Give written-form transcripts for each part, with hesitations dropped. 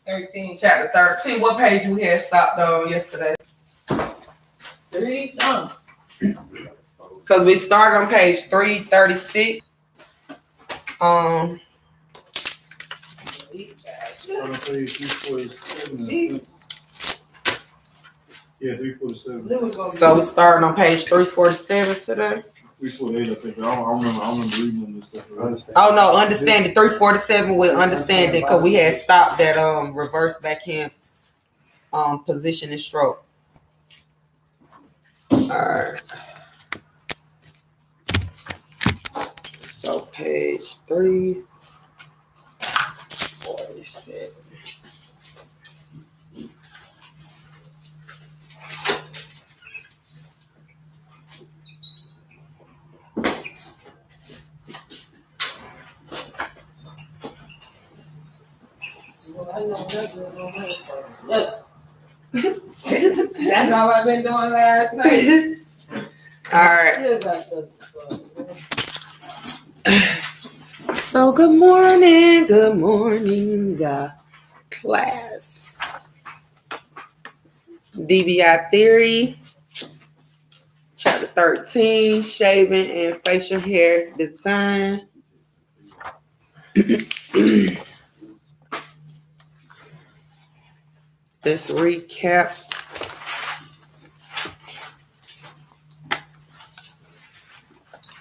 13. Chapter 13. What page we had stopped on yesterday? Because we started on page 336. On page 347. Yeah, 347. So we started on page 347 today. 348, I think. I don't remember reading this stuff. Oh no, understanding 347 with understanding because we had stopped at reverse backhand position and stroke. Alright. So page 347. That's all I've been doing last night. All right. So good morning, class. DBI theory, chapter 13, shaving and facial hair design. Let's recap.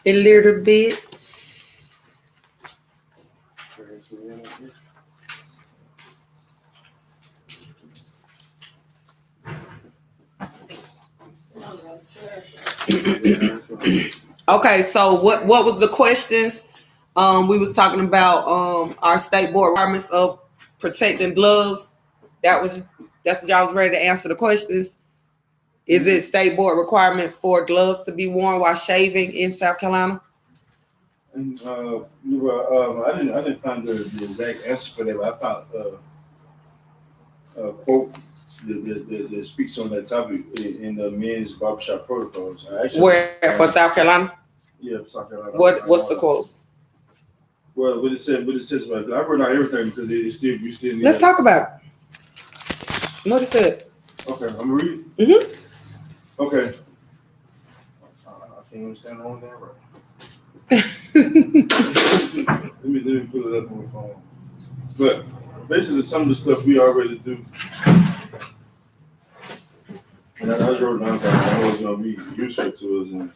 A little bit. Okay, so what was the questions? We was talking about our state board requirements of protecting gloves. That's what y'all was ready to answer the questions. Is it state board requirement for gloves to be worn while shaving in South Carolina? And I didn't find the exact answer for that, but I found a quote that speaks on that topic in the men's barbershop protocols. Where for South Carolina? Yeah, for South Carolina. What's the quote? Well, what it says about it. I wrote out everything because you still need. Let's talk about it. What it said. Okay, I'm gonna read it. Mm-hmm. Okay. I can't understand on that right. let me pull it up on my phone. But basically, some of the stuff we already do, and I just wrote down because I know it's gonna be useful to us, and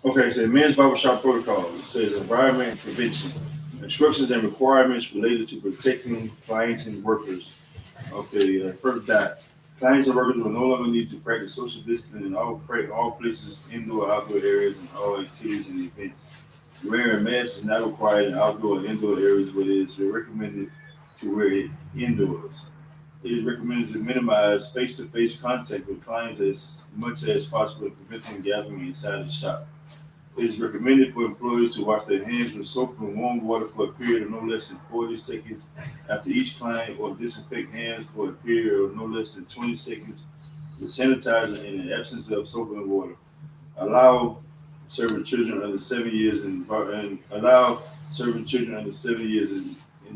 Okay, so men's barbershop protocol. It says environment prevention, instructions and requirements related to protecting clients and workers. Okay, first dot. Clients and workers will no longer need to practice social distancing in all places, indoor, outdoor areas, and all activities and events. Wearing masks is not required in outdoor and indoor areas, but it is recommended to wear it indoors. It is recommended to minimize face-to-face contact with clients as much as possible, preventing gathering inside the shop. It is recommended for employees to wash their hands with soap and warm water for a period of no less than 40 seconds after each client, or disinfect hands for a period of no less than 20 seconds with sanitizer in the absence of soap and water. Allow serving children under 7 years in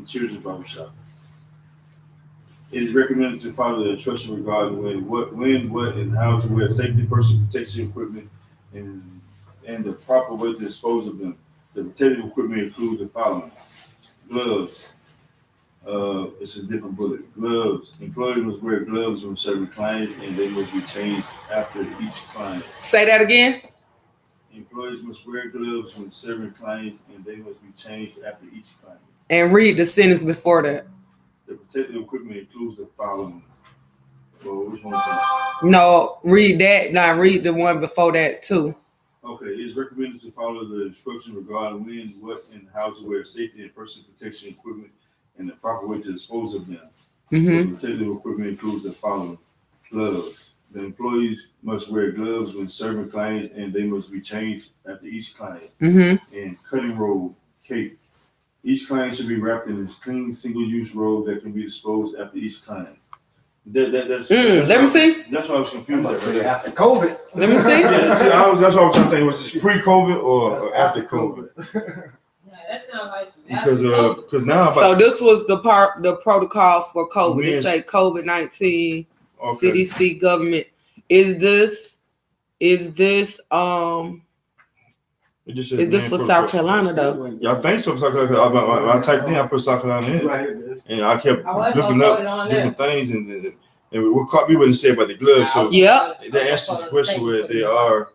children's barbershop. It is recommended to follow the instruction regarding when, what, and how to wear safety personal protection equipment and the proper way to dispose of them. The protective equipment includes the following: gloves. It's a different bullet. Gloves. Employees must wear gloves when serving clients, and they must be changed after each client. Say that again. Employees must wear gloves when serving clients, and they must be changed after each client. And read the sentence before that. The protective equipment includes the following. Well, which one? No, read that. Now read the one before that too. Okay, it's recommended to follow the instructions regarding when, what, and how to wear safety and personal protection equipment and the proper way to dispose of them. Mm-hmm. The protective equipment includes the following: gloves. The employees must wear gloves when serving clients, and they must be changed after each client. Mm-hmm. And cutting robe, cape. Each client should be wrapped in a clean, single-use robe that can be disposed after each client. That's Let me see. That's why I was confused. After COVID. Let me see. Yeah, see, that's what I was trying to think. Was this pre-COVID or after COVID? Yeah, that sounds like some Because now So this was the protocol for COVID. It Yes. say COVID-19, okay. CDC government. Is this It just says is this main for protocol. South Carolina though? Yeah, I think so. South Carolina. When I typed in, I put South Carolina in, Right, it is. and I kept I was looking gonna put it on up there. different things, and what caught me what it said about the gloves. So Yeah. that answers the question where they are,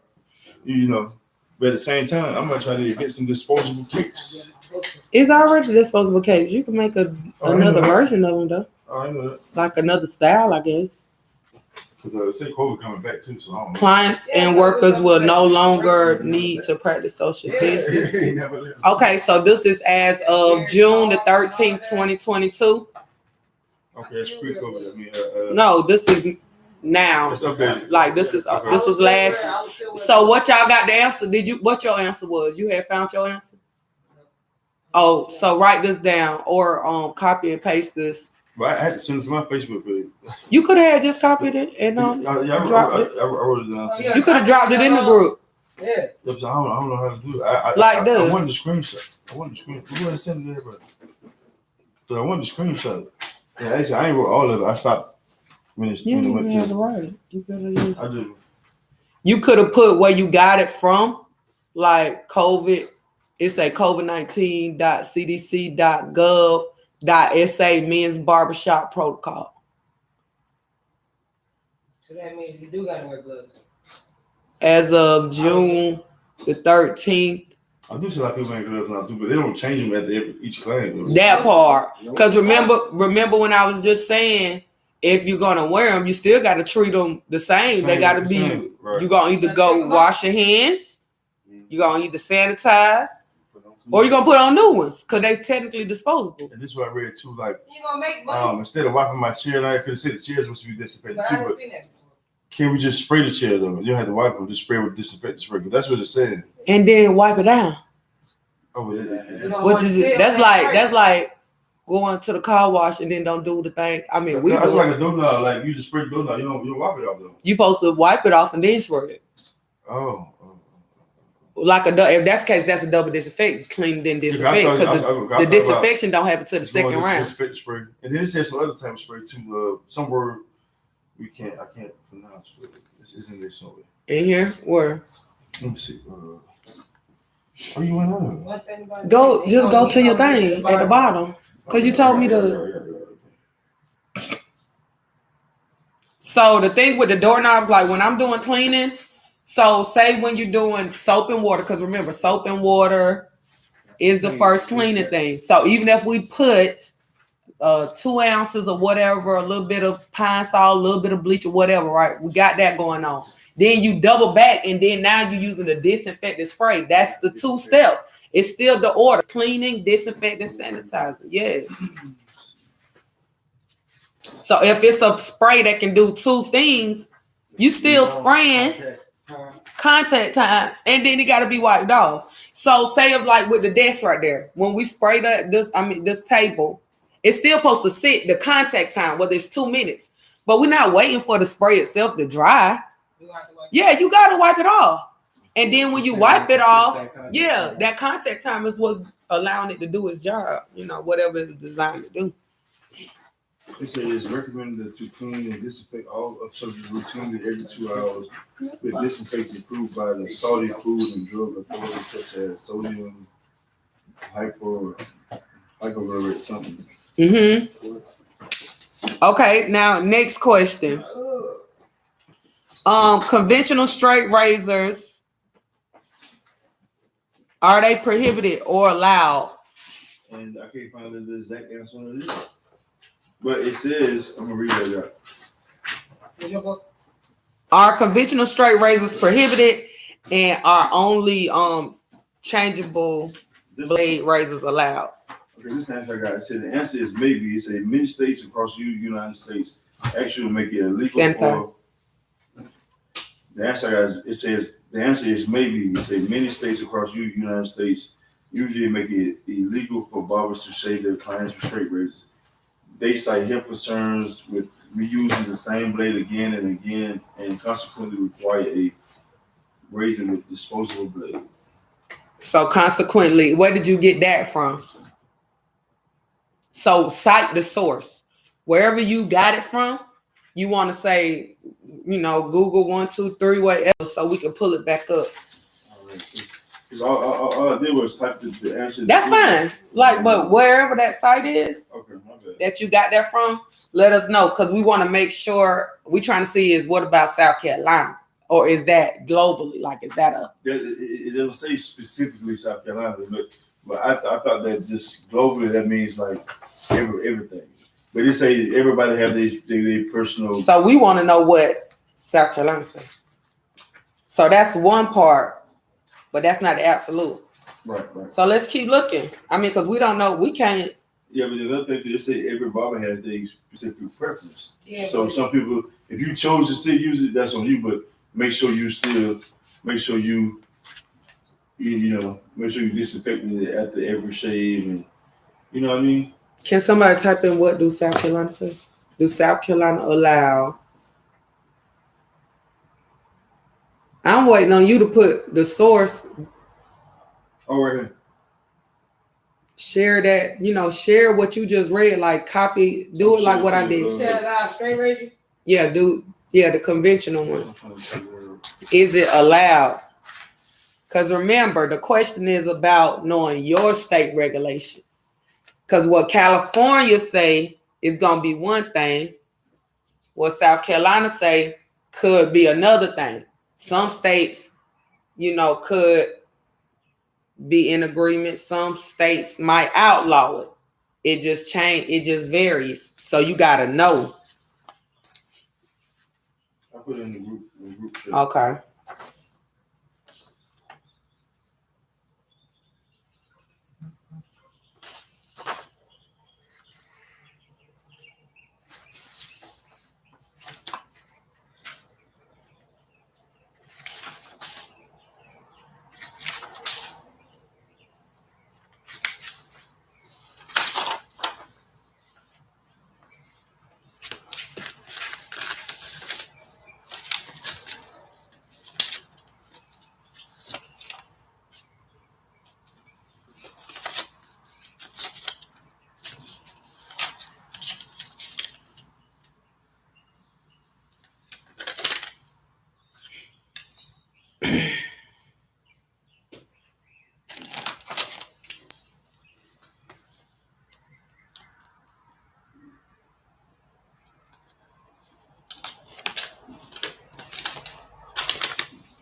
but at the same time, I'm gonna try to get some disposable capes. It's already disposable capes. You can make another version of them though, Oh, I know that. like another style, I guess. Because say COVID coming back too, so I don't know. Clients and workers will no longer need to practice social distance. Okay, so this is as of June the 13th, 2022. Okay, it's pre-COVID. I mean, No, this is now. it's updated. Like this was last. So what y'all got the answer? What your answer was? You had found your answer? Oh, so write this down or copy and paste this. But I had to send it to my Facebook page. You could have just copied it and I dropped it. wrote it down. Oh, Too. yeah. You could have dropped it in the group. Yeah. Yep, so I don't know how to do it. Like this. I wanted to screenshot. I wanted to send it to everybody. So I wanted to screenshot it. Yeah, actually, I ain't wrote all of it. I stopped when it You went didn't have to to. write it. I did. You could have put where you got it from, like COVID. It say COVID19.cdc.gov.sa men's barbershop protocol. So that means you do gotta wear gloves. As of June the 13th. I do see a lot of people wearing gloves now too, but they don't change them at each claim. That part. Because remember when I was just saying, if you're gonna wear them, you still got to treat them the same. They got to be. Right. You're gonna either go wash your hands, you're gonna either sanitize, or you're gonna put on new ones because they technically disposable. And this is what I read too. Like, You gonna make money. instead of wiping my chair, I could have said the chairs must be disinfected But I too. didn't But see that before. can we just spray the chair though? You don't have to wipe them. Just spray with disinfectant spray. That's what it said. And then wipe it down. Oh, yeah. You don't What want you to do? sit That's on like that going to the car wash and then don't do the thing. I mean, we That's do like it. a doorknob. Like you just spray the doorknob. You don't wipe it off though. You supposed to wipe it off and then spray it. Oh. Like if that's the case, that's a double disinfect, clean then disinfect because the disinfection don't happen to the second round. Disinfectant spray, and then it says some other type of spray too. Some word I can't pronounce. But it's in there somewhere. In here, where? Let me see. What you went on? One thing about Go, that, just they go gonna to your need something thing at the bottom because you told me to. So the thing with the doorknobs, like when I'm doing cleaning, so say when you're doing soap and water, because remember, soap and water is the first cleaning thing. So even if we put 2 ounces or whatever, a little bit of pine salt, a little bit of bleach or whatever, right? We got that going on. Then you double back, and then now you're using the disinfectant spray. That's the 2-step. It's still the order: cleaning, disinfecting, sanitizing. Yes. So if it's a spray that can do 2 things, you still spraying contact time, and then it got to be wiped off. So say if like with the desk right there, when we spray this table, it's still supposed to sit the contact time, whether it's 2 minutes, but we're not waiting for the spray itself to dry. Yeah, you got to wipe it off. And then when you wipe it off, that contact time is what's allowing it to do its job, whatever it's designed to do. It says it's recommended to clean and disinfect all of subjects routinely every 2 hours with disinfectant approved by the Saudi Food and Drug Authority, such as sodium hypochlorite something. Mm-hmm. Okay, now next question. Conventional straight razors, are they prohibited or allowed? And I can't find the exact answer on it. But it says, I'm gonna read that out. Are conventional straight razors prohibited and are only changeable blade razors allowed? Okay, this answer I got. It said the answer is maybe. It said many states across the United States actually make it illegal. The answer I got, it says the answer is maybe. It said many states across the United States usually make it illegal for barbers to shave their clients with straight razors. they cite health concerns with reusing the same blade again and again, and consequently require a razor with disposable blade. So consequently, where did you get that from? So cite the source. Wherever you got it from, you want to say, Google 1, 2, 3, whatever, so we can pull it back up. All right. Because all I did was type the answer. That's fine. But wherever that site is, Okay, my bad. that you got that from, let us know, because we want to make sure we're trying to see is what about South Carolina, or is that globally? Like, is that a? It doesn't say specifically South Carolina, but I thought that just globally that means like everything. But it say everybody have their personal. So we want to know what South Carolina says. So that's one part, but that's not the absolute. Right. So let's keep looking. I mean, because we don't know, we can't. Yeah, but the other thing to say every barber has their specific preference. Yeah, So some people, if you chose to still use it, that's on you. But make sure you make sure you disinfect it after every shave, and you know what I mean. Can somebody type in what do South Carolina say? Do South Carolina allow? I'm waiting on you to put the source. Oh, right here. Share that, share what you just read, like copy, do it like what I did. You said allow straight razor? Yeah, the conventional one. Is it allowed? Because remember, the question is about knowing your state regulations. Because what California say is going to be one thing. What South Carolina say could be another thing. Some states, could be in agreement. Some states might outlaw it. It just varies. So you got to know. I put it in the group chat. Okay.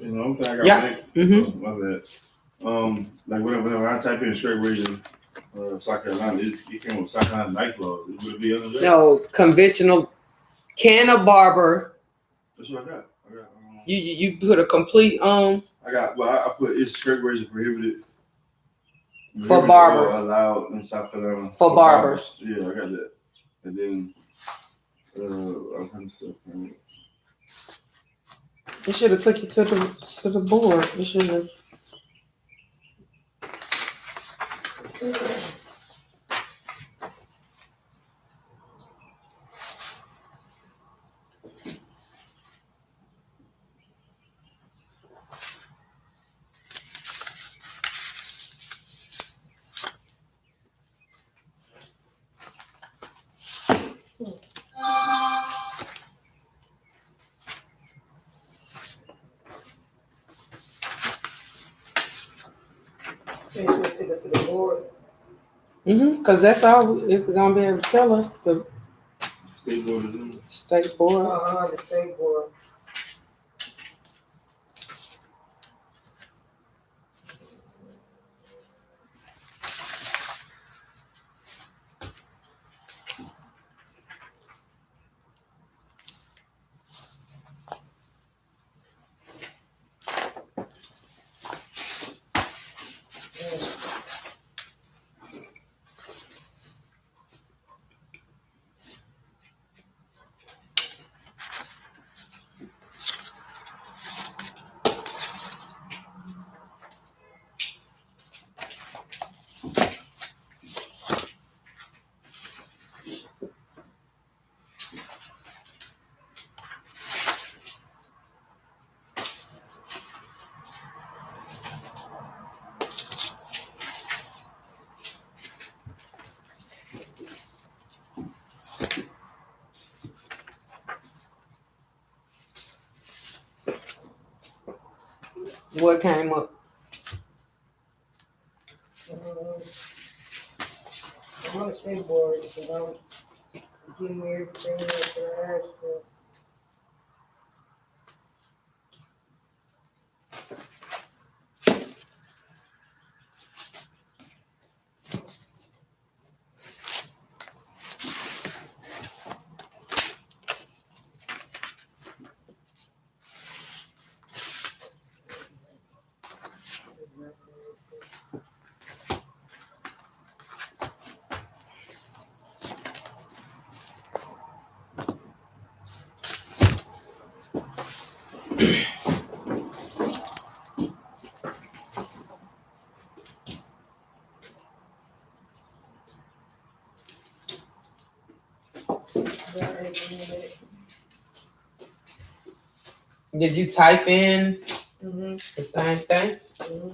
I'm thinking I got Yeah. my bad. Like whenever I type in straight razor, South Carolina, it came with South Carolina nightclub. It would be under that. No, conventional can of barber. That's what I got. You put a complete I put it's straight razor prohibited. For barbers. Allowed in South Carolina. For barbers. Yeah, I got that. And then all kind of stuff. It should have took you to the board. It should have. Because that's all it's gonna be able to tell us. The State board is in. state board. The state board. What came up? I'm on the state board, so I'm getting everything that I asked for. Did you type in Mm-hmm. the same thing? Mm-hmm.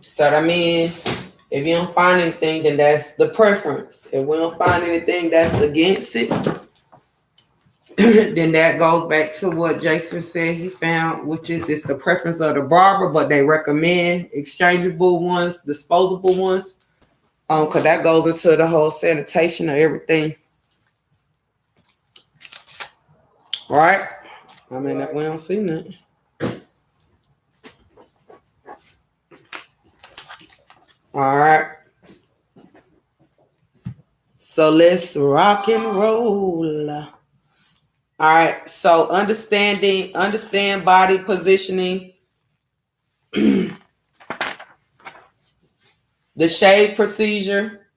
So that means if you don't find anything, then that's the preference. If we don't find anything that's against it, then that goes back to what Jason said he found, which is it's the preference of the barber, but they recommend exchangeable ones, disposable ones. Cause that goes into the whole sanitation of everything. Right? I mean, if we don't see nothing. All right. So let's rock and roll. All right. So understand body positioning. The shave procedure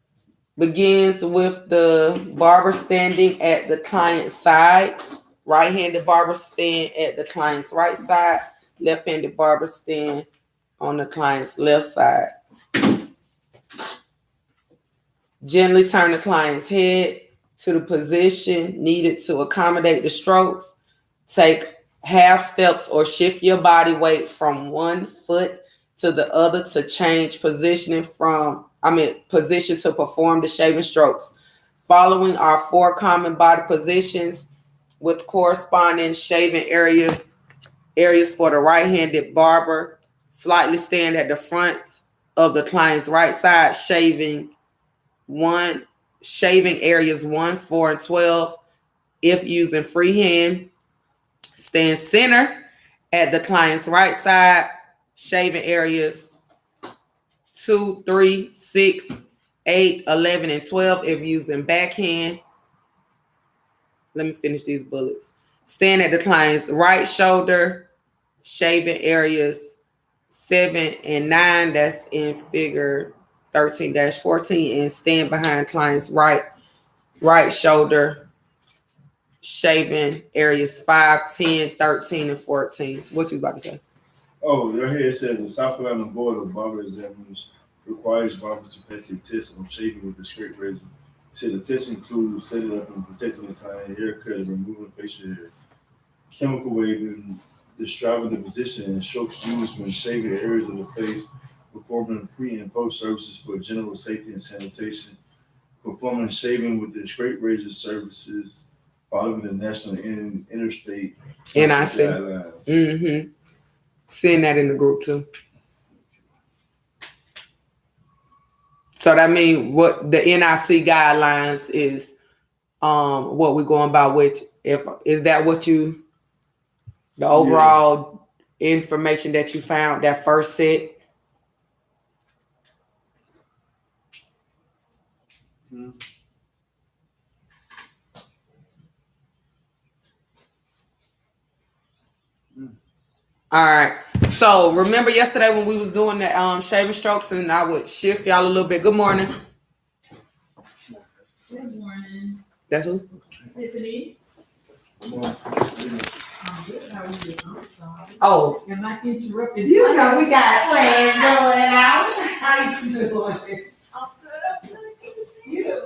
begins with the barber standing at the client's side. Right-handed barber stand at the client's right side. Left-handed barber stand on the client's left side. Gently turn the client's head to the position needed to accommodate the strokes. Take half steps or shift your body weight from one foot to the other to change position to perform the shaving strokes. Following are 4 common body positions with corresponding shaving areas for the right-handed barber. Slightly stand at the front of the client's right side, shaving areas 1, 4, and 12. If using freehand, stand center at the client's right side, shaving areas 2, 3, 6, 8, 11, and 12. If using backhand, let me finish these bullets. Stand at the client's right shoulder, shaving areas 7 and 9. That's in figure 13-14, and stand behind client's right shoulder, shaving areas 5, 10, 13, and 14. What you about to say? Oh, right here it says the South Carolina Board of Barber Examiners requires barbers to pass a test on shaving with a straight razor. So the test includes setting up and protecting the client, haircut, and removing facial hair, chemical waving, describing the position and strokes used when shaving areas of the face, performing pre and post services for general safety and sanitation, performing shaving with the straight razor services, following the national and interstate NIC. guidelines. Mm-hmm. Send that in the group too. So that means what the NIC guidelines is, what we're going by. Which is that what you, the overall information that you found, that first set? Mm-hmm. All right. So remember yesterday when we was doing the shaving strokes, and I would shift y'all a little bit. Good morning. Good morning. That's who? Tiffany. I'm good. How are you? I'm sorry. Oh. Am I interrupted? You know we got plans going out. How you doing? I'm good. You good?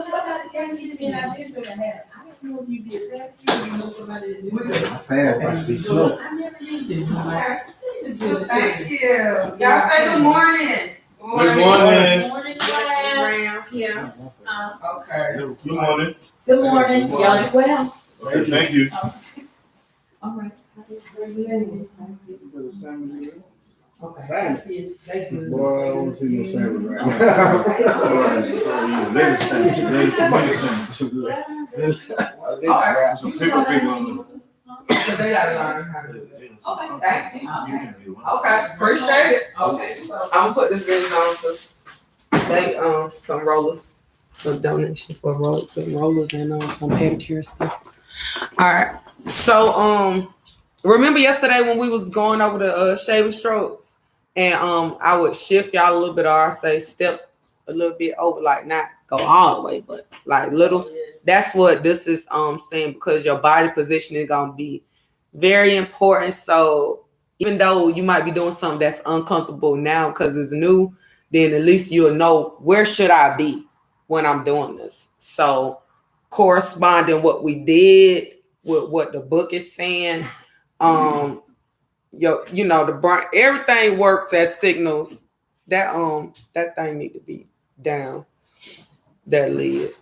Somebody gave me to me and I did what I had. I don't know if you did that. You know somebody that did that. Fast, must be slow. I never did it. Thank you. Y'all say good morning. Good morning. Good morning, Graham. Yeah. Yeah. Okay. Good morning. Good morning. Y'all did well. Thank you. All right. Okay. Thank you. Boy, I don't see no salmon right Lemon sandwich, lemon sandwich. There's some pickle on the. So they gotta learn how to do that. Okay, thank you. Okay, appreciate it. Okay. I'm gonna put this in on to they some rollers, some donations for rollers and some pedicure stuff. All right. So remember yesterday when we was going over the shaving strokes and I would shift y'all a little bit or I say step a little bit over, like not go all the way, but like little. That's what this is saying, because your body position is gonna be very important. So even though you might be doing something that's uncomfortable now because it's new, then at least you'll know where should I be when I'm doing this. So corresponding what we did with what the book is saying, the brain, everything works as signals. That thing need to be down. That lid.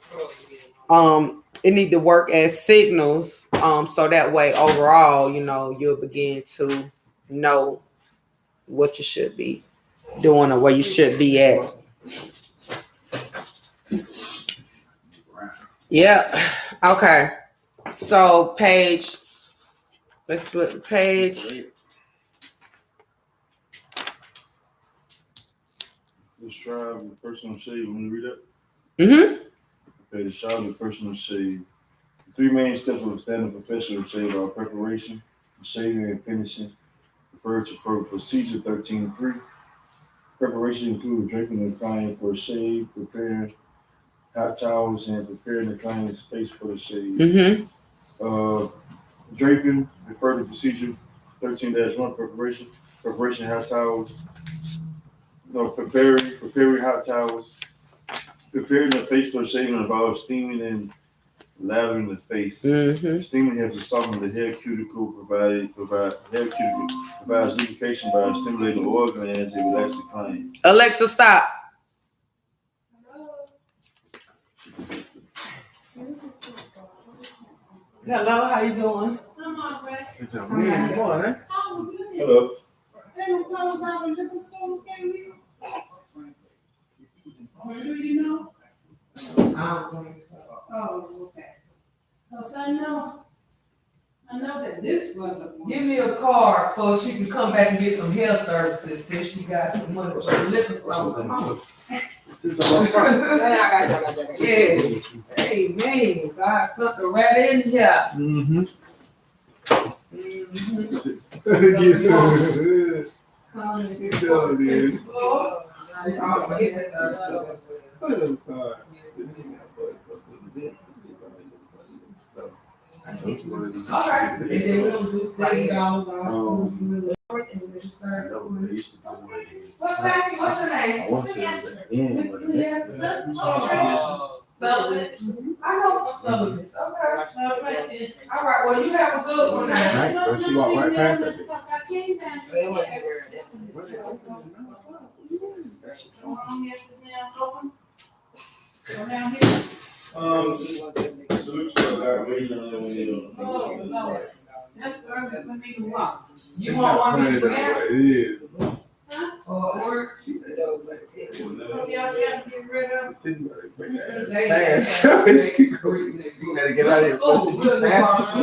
It need to work as signals. So that way overall, you'll begin to know what you should be doing or where you should be at. Yeah. Okay. So let's flip the page. Describe the personal shave. Want to read that? Mm-hmm. Okay, describe the personal shave. The 3 main steps of a standard professional shave are preparation, shaving, and finishing. Refer to procedure 13.3. Preparation includes draping the client for a shave, preparing hot towels, and preparing the client's space for the shave. Mm-hmm. Draping, refer to procedure 13-1. Preparation hot towels. Preparing hot towels. Preparing the face for shaving involves steaming and lathering the face. Mm-hmm. Steaming helps to soften the hair cuticle, provides lubrication by stimulating the oil glands and relax the client. Alexa, stop. Hello, how you doing? I'm all right. Good job. Good morning. How was you? Hello. They don't close out the liquor stores, can you? Do you know? I don't think so. Oh, okay. Cause I know that this wasn't one. Give me a card so she can come back and get some hair services since she got some money for the liquor store. Come on. Yes. Amen. God, something right in here. Mm-hmm. Come and You know it is. Oh, Put them cards. all right. And then we'll do $70 off. What's your name? I want to say it's at the end, but the next Sullivan. I know some Sullivans. Okay. All right. Well, you have a good one now. Right, but she walked right past it. Because I came down to so long yesterday, I'm open. Go down here. Oh, Lord. That's early for me to walk. You want one of these bands? Yeah. Or Oh, y'all got to get rid of. Fast. She gotta get out of here before she be fast. So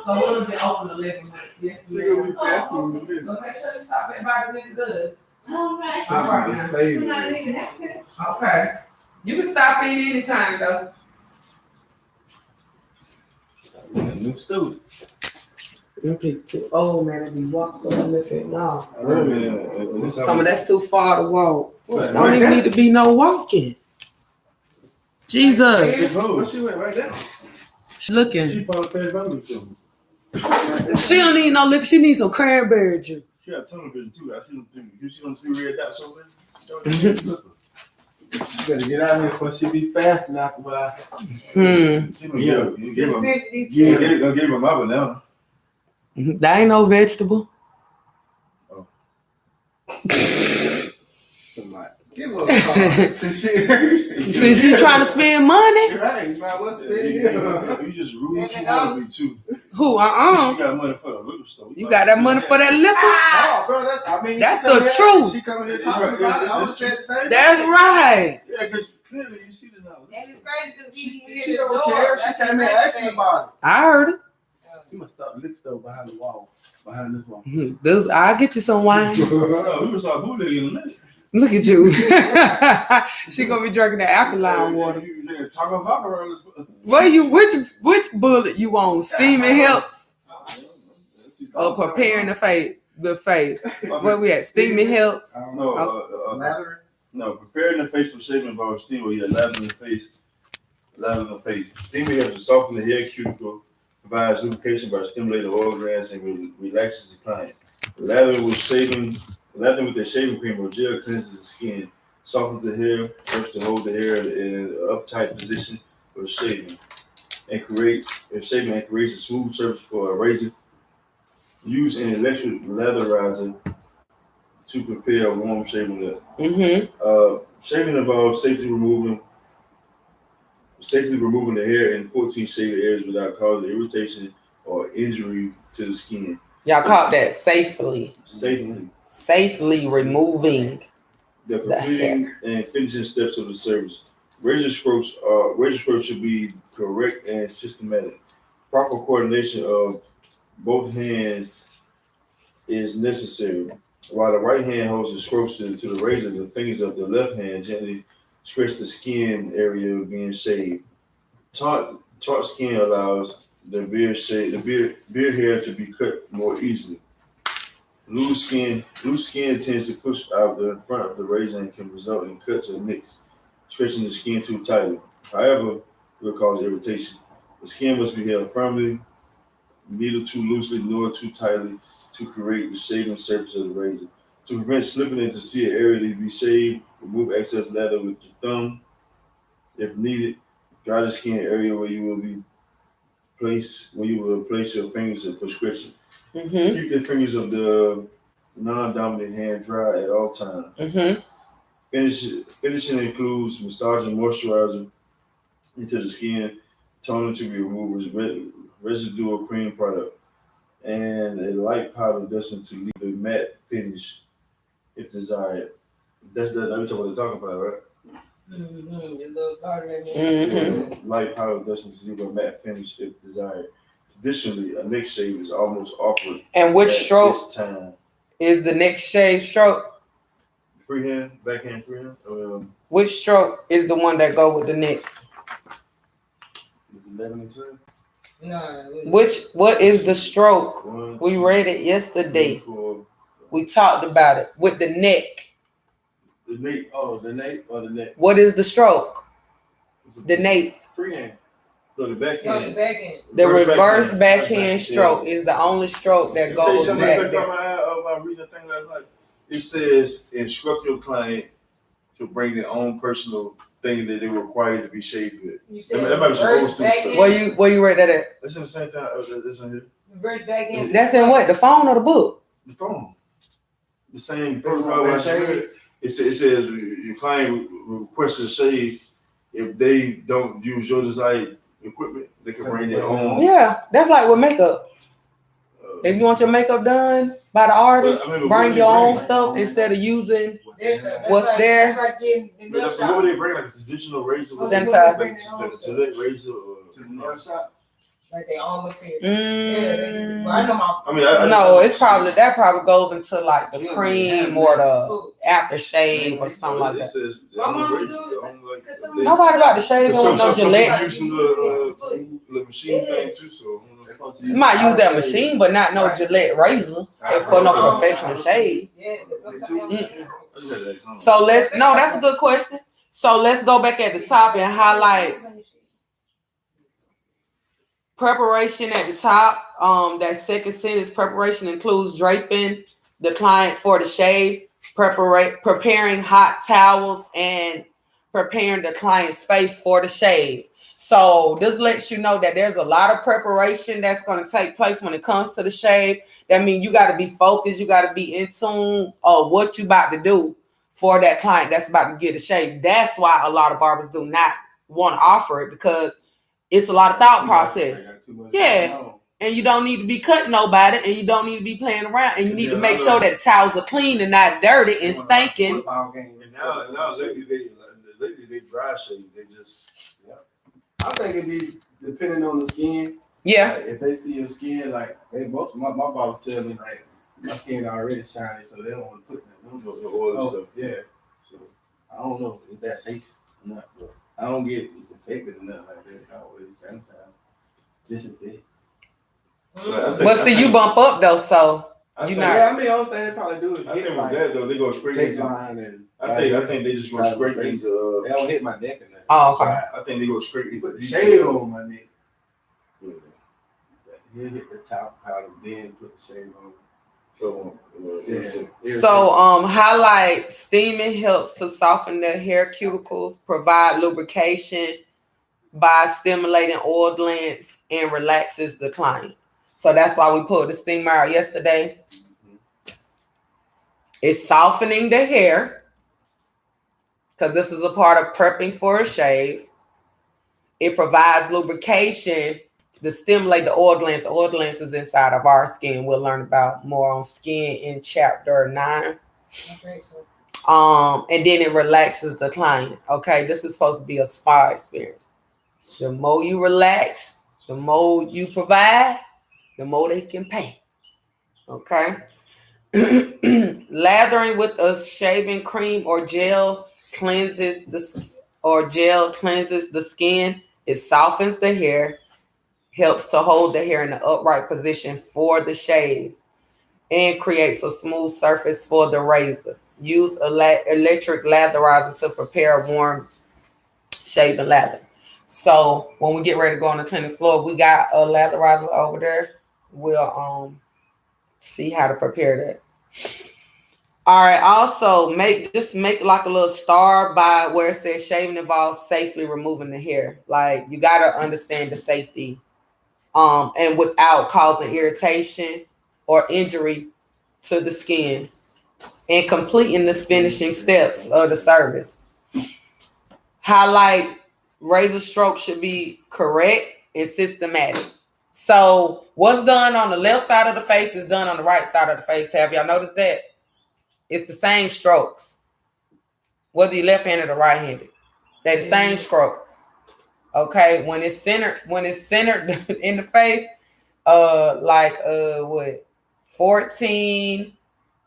we'll be open 11 minutes. She gonna be faster than this. So make sure you stop at Bobby Lee Good. All right. All right, now. Save We're not it. even happy. Okay. You can stop in anytime though. A new student. Them people too old, man, to be walking on this and no. Some Some of that's too far to walk. What? Don't even need to be no walking. Jesus. Where she went right there? She looking. She probably paid value to She don't need no liquor. She needs some cranberry juice. She got tunnel vision too. I see them 3 red dots over there. You better get out of here before she be fast enough. But You give him my banana. That ain't no vegetable. tomato. Give her a call. Since Since you trying to spend money, right, you might well spend it. You just rude what you want to be too. who? Since you got money for the liquor store. You got that money for that liquor? No, bro, that's, I mean, That's she come the here- truth. She coming here talking about it. I would say the same. That's right. Yeah, because clearly you see this now. And it's crazy because She don't care. She came here asking about it. I heard it. She must stop the liquor store behind the wall. Behind this wall. I'll get you some wine. No, we was like bootlegging in a minute. Look at you. She gonna be drinking the alkaline water. You talking about around this. What you? Which bullet you on? Steaming helps or preparing the face? The face. Where we at? Steaming helps. I don't No, know. Lathering? no, preparing the face for shaving involves steaming. Yeah, lathering the face. Lathering the face. Steaming helps to soften the hair cuticle, provides lubrication by stimulating oil glands and relaxes the client. Lathering with the shaving cream or gel cleanses the skin, softens the hair, helps to hold the hair in an uptight position for shaving, and creates a smooth surface for a razor. Use an electric latherizer to prepare a warm shaving look. Shaving involves safely removing the hair in 14 shaving areas without causing irritation or injury to the skin. Y'all caught that safely. Safely removing. The completing and finishing steps of the service. Razor strokes should be correct and systematic. Proper coordination of both hands is necessary. While the right hand holds the strokes to the razor, the fingers of the left hand gently scratch the skin area being shaved. Taut skin allows the beard hair to be cut more easily. Loose skin tends to push out the front of the razor and can result in cuts or nicks, stretching the skin too tightly. However, it will cause irritation. The skin must be held firmly, neither too loosely nor too tightly, to create the shaving surface of the razor. To prevent slipping into see an area to be shaved, remove excess lather with your thumb. If needed, dry the skin area where you will place your fingers for scratching. Keep the fingers of the non-dominant hand dry at all times. Finishing includes massaging moisturizer into the skin, toner to be removed, residual cream product, and a light powder dusting to leave a matte finish if desired. That's what they're talking about, right? Light powder dusting to leave a matte finish if desired. Additionally, a neck shave is almost offered. And which at stroke this time. is the next shave stroke? Freehand, backhand, freehand. Which stroke is the one that go with the neck? 11 and 12. What is the stroke? We read it yesterday. We talked about it with the neck. The nape. Oh, the nape or the neck? What is the stroke? The nape. Freehand. So the backhand. The reverse backhand stroke is the only stroke that goes back there. I'm reading the thing last night. It says instruct your client to bring their own personal thing that they were required to be shaved with. That might be supposed to. Where you read that at? That's in the same time. That's in here. Reverse backhand. That's in what? The phone or the book? The phone. The same protocol. It says your client requests a shave. If they don't use your desired equipment, they can bring their own. Yeah, that's like with makeup. If you want your makeup done by the artist, bring your own stuff instead of using what's there. But that's what they bring, like a traditional razor. Center. Gillette razor or To the nail shop. Like they all material. Yeah, I know my. No, it's probably that probably goes into like the cream or the aftershave or something like that. Nobody about to shave with no Gillette. Using the machine thing too, so You might use that machine, but not no Gillette razor for no professional shave. So that's a good question. So let's go back at the top and highlight preparation at the top. That second sentence, preparation includes draping the client for the shave, preparing hot towels, and preparing the client's face for the shave. So this lets you know that there's a lot of preparation that's going to take place when it comes to the shave. That means you got to be focused. You got to be in tune of what you about to do for that client that's about to get a shave. That's why a lot of barbers do not want to offer it, because it's a lot of thought process. Yeah. And you don't need to be cutting nobody, and you don't need to be playing around, and you need to make sure that the towels are clean and not dirty and stinking. And now lately they dry shave. They just I think it be depending on the skin. Yeah. Like, if they see your skin, like my barber tell me like my skin already shiny, so they don't want to put that the oil and stuff. Yeah. So I don't know if that's safe or not, but I don't get infected or nothing like that. I always sanitize, disinfect. But see, you bump up though, so you not. Yeah, I mean, the only thing they probably do is I think get with like that though, they go straight take into. line and I think they just go straight into. They don't hit my neck or nothing. Oh, okay. I think they go straight Put into the shade on my neck. Yeah. He'll hit the top powder, then put the shade on. So, highlight steaming helps to soften the hair cuticles, provide lubrication by stimulating oil glands, and relaxes the client. So that's why we pulled the steamer out yesterday. It's softening the hair, because this is a part of prepping for a shave. It provides lubrication to stimulate the oil glands. The oil glands is inside of our skin. We'll learn about more on skin in chapter 9. Okay, so. And then it relaxes the client. Okay, this is supposed to be a spa experience. The more you relax, the more you provide, the more they can pay. Okay. Lathering with a shaving cream or gel cleanses the skin. It softens the hair, helps to hold the hair in the upright position for the shave, and creates a smooth surface for the razor. Use electric latherizer to prepare warm shaving lather. So when we get ready to go on the clinic floor, we got a latherizer over there. We'll see how to prepare that. All right. Also, make like a little star by where it says shaving involves safely removing the hair. Like, you gotta understand the safety, and without causing irritation or injury to the skin, and completing the finishing steps of the service. Highlight: razor stroke should be correct and systematic. So what's done on the left side of the face is done on the right side of the face. Have y'all noticed that? It's the same strokes, whether you're left-handed or right-handed. They're the same strokes. Okay, when it's centered in the face, 14,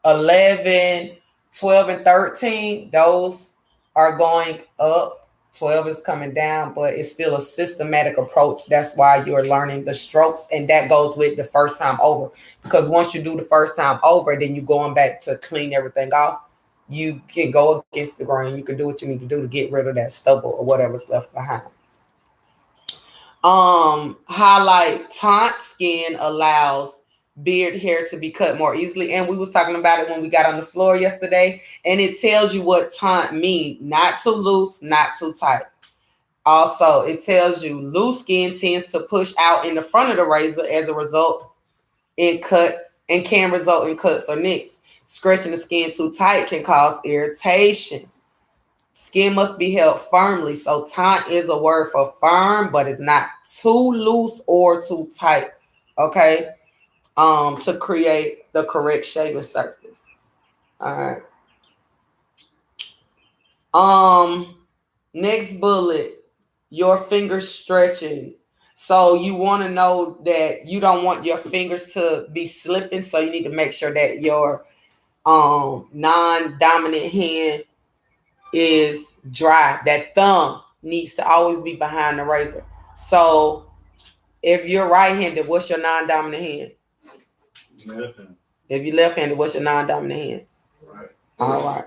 11, 12, and 13, those are going up. 12 is coming down, but it's still a systematic approach. That's why you're learning the strokes, and that goes with the first time over. Because once you do the first time over, then you're going back to clean everything off. You can go against the grain. You can do what you need to do to get rid of that stubble or whatever's left behind. Highlight: taunt skin allows beard hair to be cut more easily. And we was talking about it when we got on the floor yesterday. And it tells you what taunt means. Not too loose, not too tight. Also, it tells you loose skin tends to push out in the front of the razor. As a result, it can result in cuts or nicks. Stretching the skin too tight can cause irritation. Skin must be held firmly. So taunt is a word for firm, but it's not too loose or too tight. Okay. To create the correct shaving surface. All right. Next bullet, your fingers stretching. So you want to know that you don't want your fingers to be slipping. So you need to make sure that your non-dominant hand is dry. That thumb needs to always be behind the razor. So if you're right-handed, what's your non-dominant hand? Left-handed. If you're left-handed, what's your non-dominant hand? Right. All right.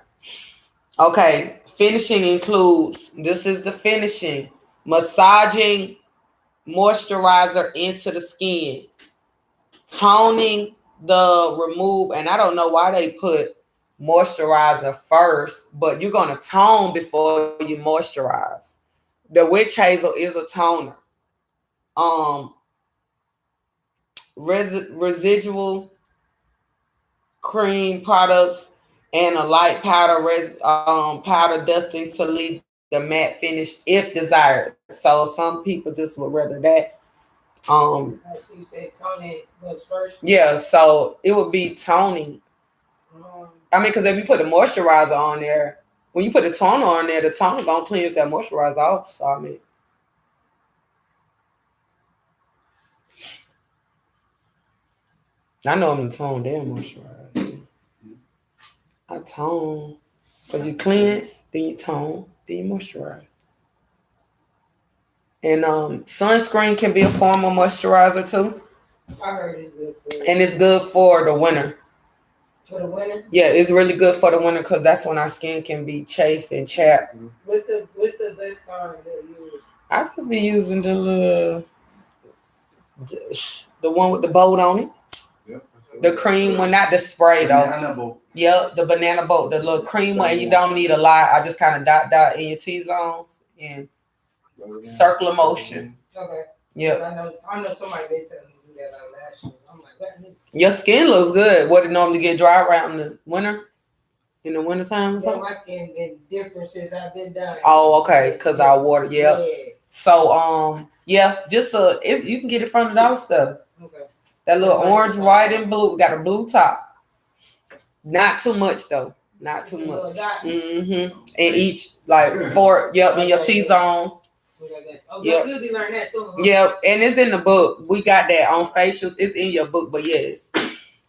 Okay. Finishing includes, this is the finishing, massaging moisturizer into the skin, toning the remove, and I don't know why they put moisturizer first, but you're going to tone before you moisturize. The witch hazel is a toner. Residual cream products and a light powder dusting to leave the matte finish if desired. So some people just would rather that. So you said Tony was first. Yeah, so it would be toning. I mean, because if you put the moisturizer on there, when you put the toner on there, the toner gonna cleanse that moisturizer off. So I mean, I know I'm gonna tone damn moisturizer. I tone because you cleanse, then you tone, then you moisturize. And sunscreen can be a form of moisturizer too. I heard it's good for And it's good for the winter. For the winter? Yeah, it's really good for the winter because that's when our skin can be chafed and chapped. What's the best card that you use? I just be using the one with the boat on it. Yep. The cream one, not the spray though. Yep, the banana boat, the little cream one, and you don't need a lot. I just kind of dot in your T-zones and circular motion. Okay. Yep. I know somebody been telling me to do that last year. I'm like, what? Your skin looks good. What it normally get dry around the winter? In the wintertime or something? Yeah, my skin been different since I've been done. Oh, okay. Because our water, Yeah. So, yeah, just you can get it from the dollar store. Okay. That little orange, white, and blue. Got a blue top. Not too much though. Not too much. Mm-hmm. And each like 4. Yep, in your T-zones. Oh, Yep. You'll be learning that soon. Yep, and it's in the book. We got that on facials. It's in your book, but yes.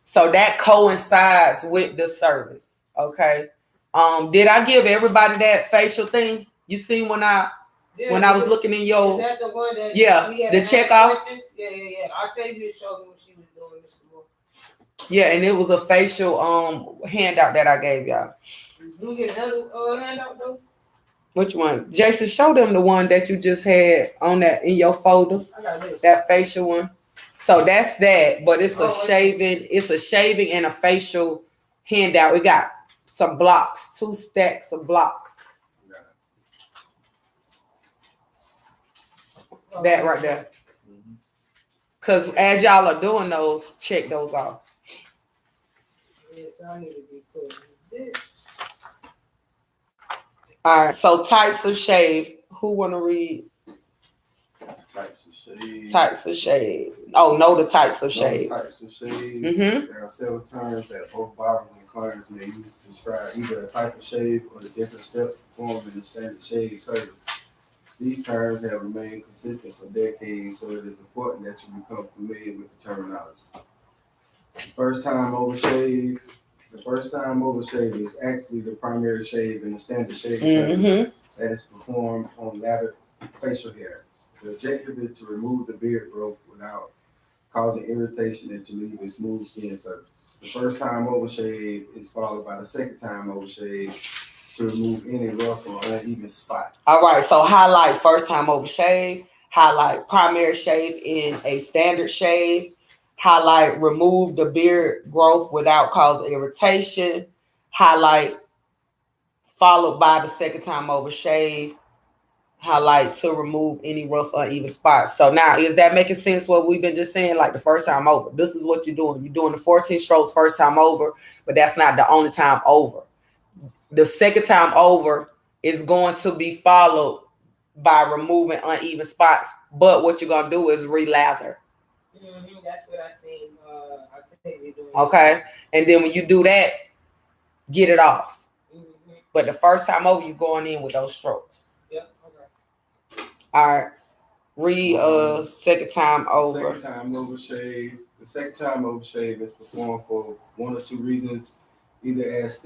So that coincides with the service. Okay. Did I give everybody that facial thing? You seen when I was looking in your Is that the one that the checkoff? Yeah. Octavia showed me what she was doing this morning. Yeah, and it was a facial handout that I gave y'all. You get another handout though? Which one? Jason, show them the one that you just had on that in your folder. I got this. That facial one. So that's that, but it's a shaving and a facial handout. We got some blocks, 2 stacks of blocks. That right there. Because as y'all are doing those, check those off. Yes, I need to be putting this. All right, so types of shave. Who want to read? Types of shave. Oh, know the types of shaves. Types of shave. Mm-hmm. There are several terms that both barbers and clients may use to describe either a type of shave or the different steps performed in the standard shave service. These terms have remained consistent for decades, so it is important that you become familiar with the terminology. The first time over shave is actually the primary shave in the standard shave service that is performed on lateral facial hair. The objective is to remove the beard growth without causing irritation and to leave a smooth skin surface. The first time over shave is followed by the second time over shave to remove any rough or uneven spots. All right, so highlight first time over shave, highlight primary shave in a standard shave, highlight remove the beard growth without causing irritation, highlight followed by the second time over shave, highlight to remove any rough or uneven spots. So now, is that making sense what we've been just saying? Like the first time over, this is what you're doing. You're doing the 14 strokes first time over, but that's not the only time over. The second time over is going to be followed by removing uneven spots. But what you're going to do is relather. That's what I seen. I think you doing. Okay. And then when you do that, get it off. But the first time over, you're going in with those strokes. Yep. Okay. All right. Read second time over. Second time over shave. The second time over shave is performed for 1 or 2 reasons, either as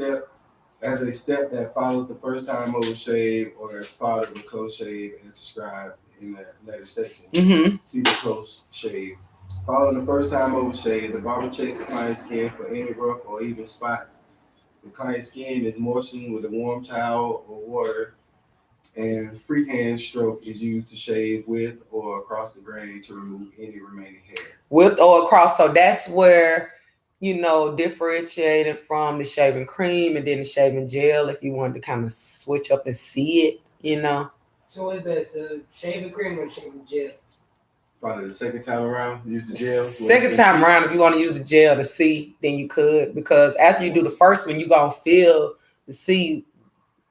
a step that follows the first time over shave or as part of the close shave as described in the later section. See the close shave. Following the first time over shave, the barber checks the client's skin for any rough or even spots. The client's skin is moistened with a warm towel or water, and freehand stroke is used to shave with or across the grain to remove any remaining hair. With or across, so that's where, differentiating from the shaving cream and then the shaving gel, if you wanted to kind of switch up and see it, So what's best, the shaving cream or shaving gel? Probably the second time around, use the gel. Second time around, if you want to use the gel to see, then you could, because after you do the first one, you're gonna feel to see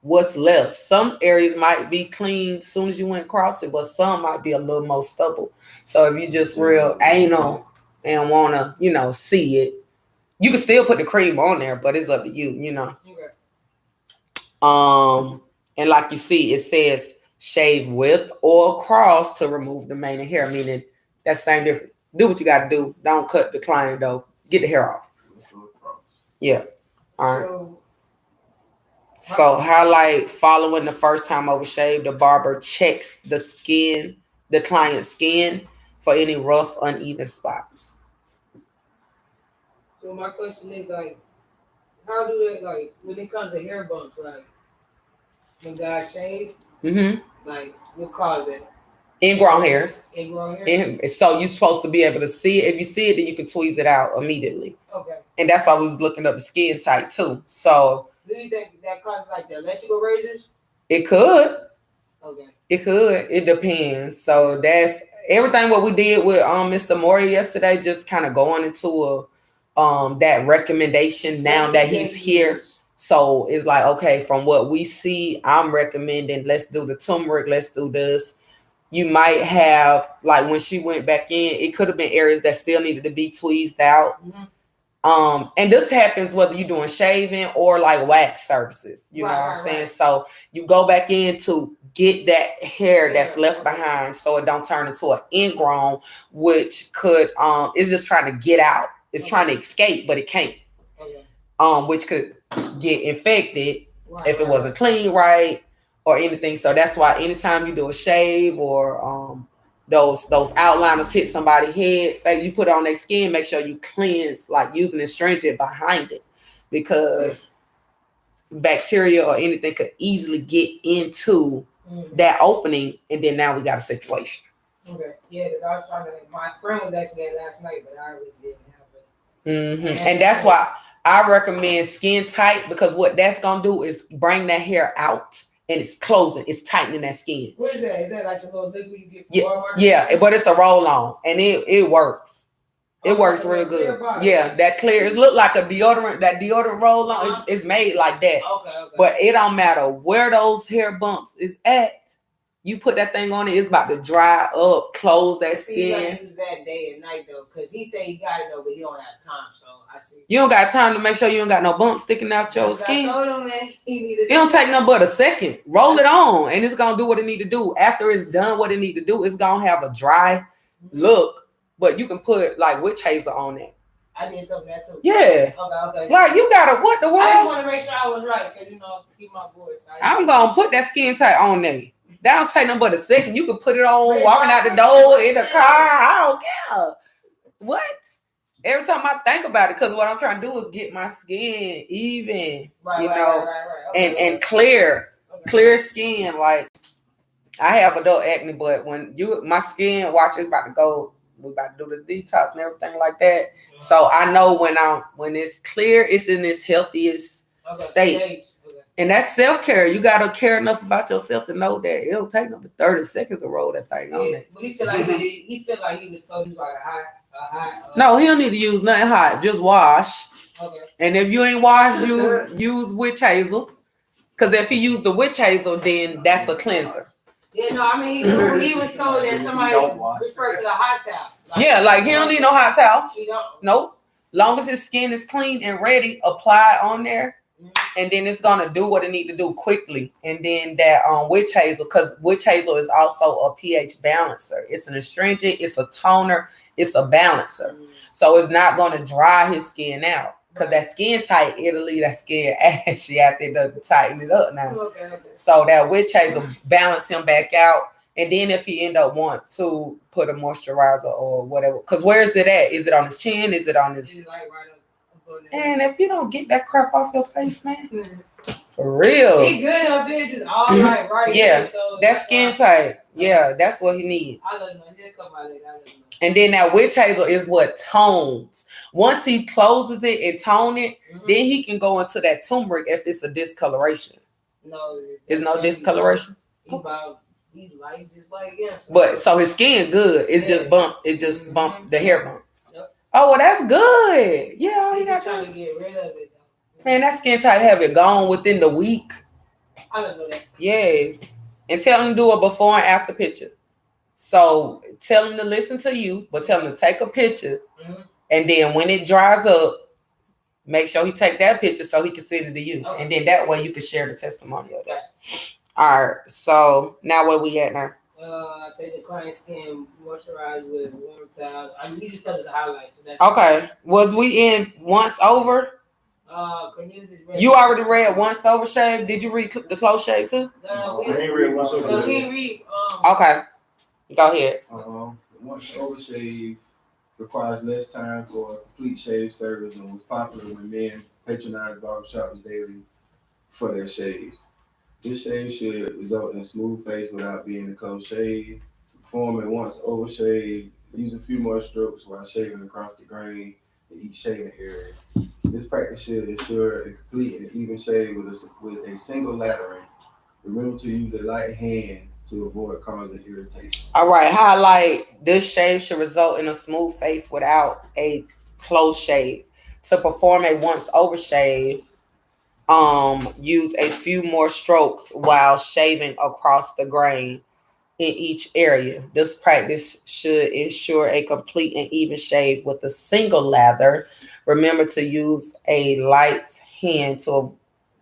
what's left. Some areas might be clean as soon as you went across it, but some might be a little more stubble. So if you just real anal and wanna, see it, you can still put the cream on there, but it's up to you, Okay. And like you see, it says shave with or across to remove the mane and hair, meaning that's the same difference. Do what you got to do. Don't cut the client though. Get the hair off. Yeah. All right. So highlight following the first time over shave, the barber checks the client's skin for any rough, uneven spots. So my question is like, how do they like when it comes to hair bumps, like when guys shave, like what causes it? Ingrown hairs. Ingrown hair. So you're supposed to be able to see it. If you see it, then you can tweeze it out immediately. Okay. And that's why we was looking up the skin type too. So do you think that causes like the electrical razors? It could. Okay. It could. It depends. So that's everything what we did with Mr. Maury yesterday, just kind of going into that recommendation now that he's here. So it's like, okay, from what we see, I'm recommending let's do the turmeric, let's do this. You might have, like when she went back in, it could have been areas that still needed to be tweezed out. And this happens whether you're doing shaving or like wax services, you know what I'm saying? Right. So you go back in to get that hair that's left behind so it don't turn into an ingrown, which could, it's just trying to get out. It's trying to escape, but it can't. Which could get infected if it wasn't clean right or anything. So that's why anytime you do a shave or those outliners hit somebody's head, you put it on their skin, make sure you cleanse, like using astringent behind it, because bacteria or anything could easily get into that opening, and then now we got a situation. Okay. Yeah, because I was trying to, my friend was actually there last night, but I really didn't have it. And that's why I recommend skin tight, because what that's gonna do is bring that hair out. And it's closing, it's tightening that skin. What is that? Is that like a little liquid you get from Walmart? Yeah, but it's a roll on, and it works. It works real good. Yeah, that clear. It look like a deodorant. That deodorant roll on, it's made like that. Okay. But it don't matter where those hair bumps is at. You put that thing on it, it's about to dry up, close that skin. You gotta use that day and night though, because he said he got it though, but he don't have time. So I see. You don't got time to make sure you don't got no bumps sticking out your skin. I told him that he needed. It don't take nothing but a second. Roll it on, and it's gonna do what it need to do. After it's done what it need to do, it's gonna have a dry look. But you can put like witch hazel on it. I did tell him that too. Yeah. Okay. Like you gotta what the world? I just want to make sure I was right, because keep my voice. I'm gonna put that skin tight on there. That don't take nothing but a second. You can put it on walking out the door, in the car. I don't care. What? Every time I think about it, because what I'm trying to do is get my skin even, and clear skin. Like I have adult acne, but when my skin is about to go, we about to do the detox and everything like that. So I know when it's clear, it's in its healthiest state. And that's self-care. You gotta care enough about yourself to know that it'll take up to 30 seconds to roll that thing on it. But he feel like he was told he was like a hot. No, he don't need to use nothing hot. Just wash. Okay. And if you ain't washed, use witch hazel. Because if he used the witch hazel, then that's a cleanser. Yeah, no, I mean he was told that somebody referred to the hot towel. Like he don't need no hot towel. He don't. Nope. Long as his skin is clean and ready, apply it on there. And then it's gonna do what it need to do quickly. And then that witch hazel, because witch hazel is also a pH balancer. It's an astringent, it's a toner, it's a balancer. So it's not gonna dry his skin out. Because that skin tight, it'll leave that skin ashy after it doesn't tighten it up now. Okay. So that witch hazel balance him back out. And then if he end up want to put a moisturizer or whatever, because where is it at? Is it on his chin? Is it on his? It's like right up. And if you don't get that crap off your face, man, for real. He good up there, just all right, Yeah, there, so that skin tight. Yeah, that's what he needs. I love him. He'll come out later. And then that witch hazel is what tones. Once he closes it and tone it, then he can go into that turmeric if it's a discoloration. No, it's no discoloration. About He's light just like him. But so his skin good. It's Yeah. just bump. It just bump the hair bump. Yep. Oh well, that's good. Yeah, all He you got just trying to to get rid of it. Though. man, that skin tight have it gone within the week. I don't know that. Yes, and tell him to do a before and after picture. So tell him to listen to you, but tell him to take a picture, and then when it dries up, make sure he take that picture so he can send it to you, Okay. and then that way you can share the testimony of that. All right. So now where we at now? I take the client skin, moisturize with warm towels. I mean, we just started the highlights. So that's Okay. Was we in once over? Cornelius is ready. You already read once over shave. Did you read the close shave too? No, I ain't read once over. So we read. Okay. Go ahead. Once overshave requires less time for a complete shave service and was popular when men patronized barbershops daily for their shaves. This shave should result in a smooth face without being a close shave. Perform it once overshave. Use a few more strokes while shaving across the grain in each shaving area. This practice should ensure a complete and even shave with a single lathering. Remember to use a light hand to avoid causing irritation. All right. Highlight. This shave should result in a smooth face without a close shave. To perform a once over shave, use a few more strokes while shaving across the grain in each area. This practice should ensure a complete and even shave with a single lather. Remember to use a light hand to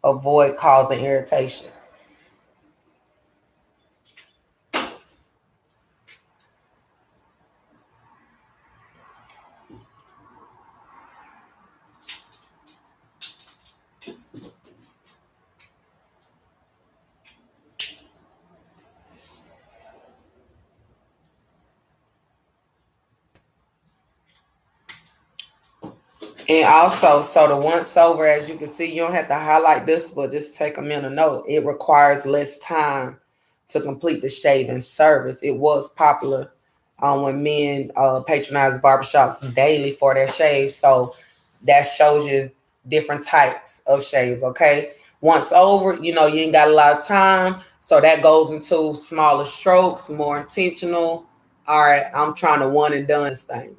avoid causing irritation. And also, so the once over, as you can see, you don't have to highlight this, but just take a mental note. It requires less time to complete the shaving service. It was popular when men patronized barbershops daily for their shaves. So that shows you different types of shaves, okay? Once over, you ain't got a lot of time. So that goes into smaller strokes, more intentional. All right, I'm trying to one and done this thing,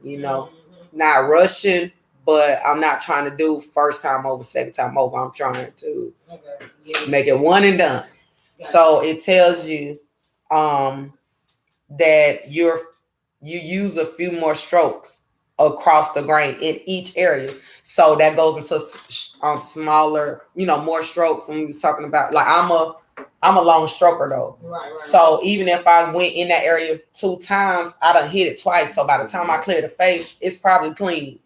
not rushing. But I'm not trying to do first time over, second time over. I'm trying to make it one and done. So it tells you that you use a few more strokes across the grain in each area. So that goes into smaller, more strokes. When we was talking about, like, I'm a long stroker though. Right. So even if I went in that area 2 times, I done hit it twice. So by the time I clear the face, it's probably clean.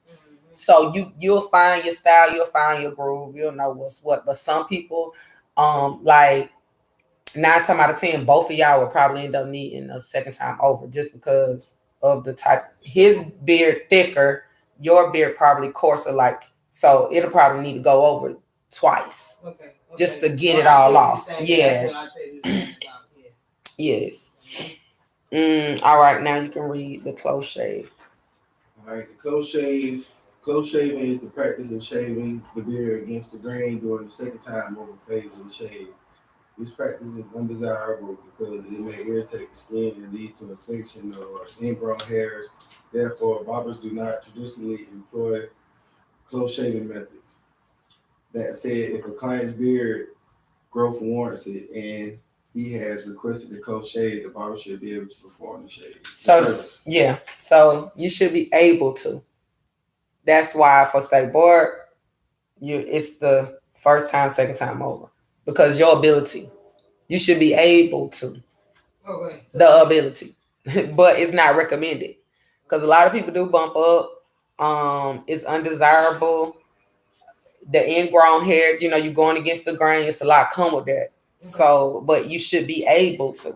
So you'll find your style, you'll find your groove, you'll know what's what. But some people, like 9 times out of 10, both of y'all will probably end up needing a second time over just because of the type. His beard thicker, your beard probably coarser, so it'll probably need to go over twice. Okay. Just to get it all off. Yeah. Yes. All right, now you can read the close shave. All right, the close shave. Close shaving is the practice of shaving the beard against the grain during the second time over phase of the shave. This practice is undesirable because it may irritate the skin and lead to infection or ingrown hairs. Therefore, barbers do not traditionally employ close shaving methods. That said, if a client's beard growth warrants it and he has requested the close shave, the barber should be able to perform the shave. So you should be able to. That's why for State Board, it's the first time, second time over. Because your ability. You should be able to. Okay. The ability. But it's not recommended. Because a lot of people do bump up. It's undesirable. The ingrown hairs, you're going against the grain. It's a lot come with that. Okay. So, but you should be able to.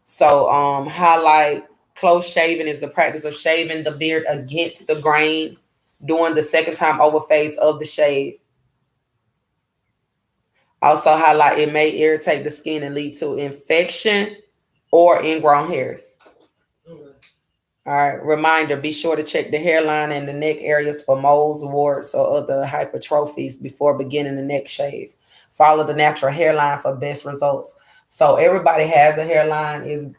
So highlight close shaving is the practice of shaving the beard against the grain during the second time over phase of the shave. Also highlight it may irritate the skin and lead to infection or ingrown hairs. Okay. All right. Reminder, be sure to check the hairline and the neck areas for moles, warts, or other hypertrophies before beginning the neck shave. Follow the natural hairline for best results. So everybody has a hairline. It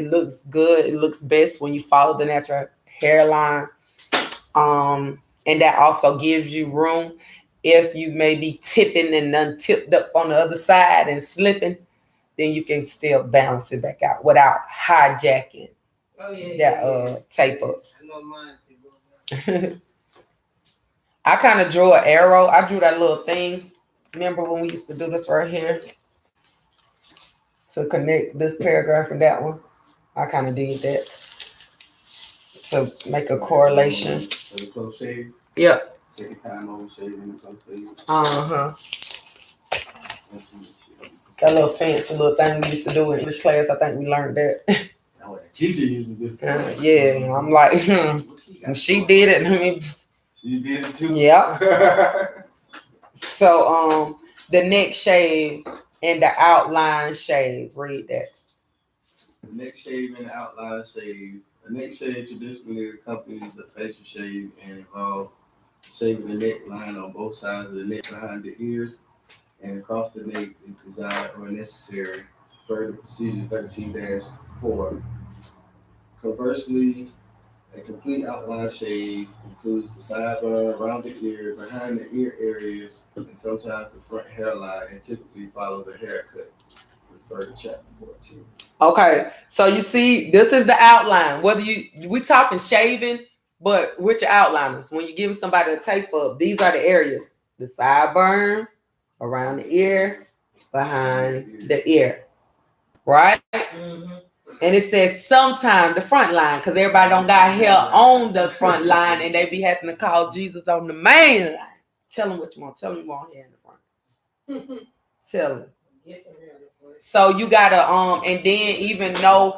looks good. It looks best when you follow the natural hairline. And that also gives you room if you may be tipping and untipped up on the other side and slipping, then you can still balance it back out without hijacking Oh yeah. that tape up. I know mine could go. I kind of drew an arrow. I drew that little thing. Remember when we used to do this right here to connect this paragraph and that one? I kind of did that to make a correlation. For the close shave. Yep. Second time over shaving the close shave. That little fancy little thing we used to do in English class. I think we learned that. That's what the teacher used to do. Yeah, I'm like, and she did it. I mean, You did it too. yeah. So, the neck shave and the outline shave. Read that. The neck shave and the outline shave. The neck shave traditionally accompanies the facial shave and involves shaving the neck line on both sides of the neck behind the ears and across the neck if desired or necessary. Further procedure 13-4. Conversely, a complete outline shave includes the sideburn, around the ear, behind the ear areas, and sometimes the front hairline, and typically follows a haircut. Refer to chapter 14. Okay, so you see, this is the outline. Whether we talking shaving, but which outliners? When you're giving somebody a tape up, these are the areas: the sideburns, around the ear, behind the ear, right? Mm-hmm. And it says sometimes the front line, because everybody don't got hair on the front line, and they be having to call Jesus on the main line. Tell them what you want. Tell them you want hair in the front. Tell them. Yes, I'm here. So you gotta and then even know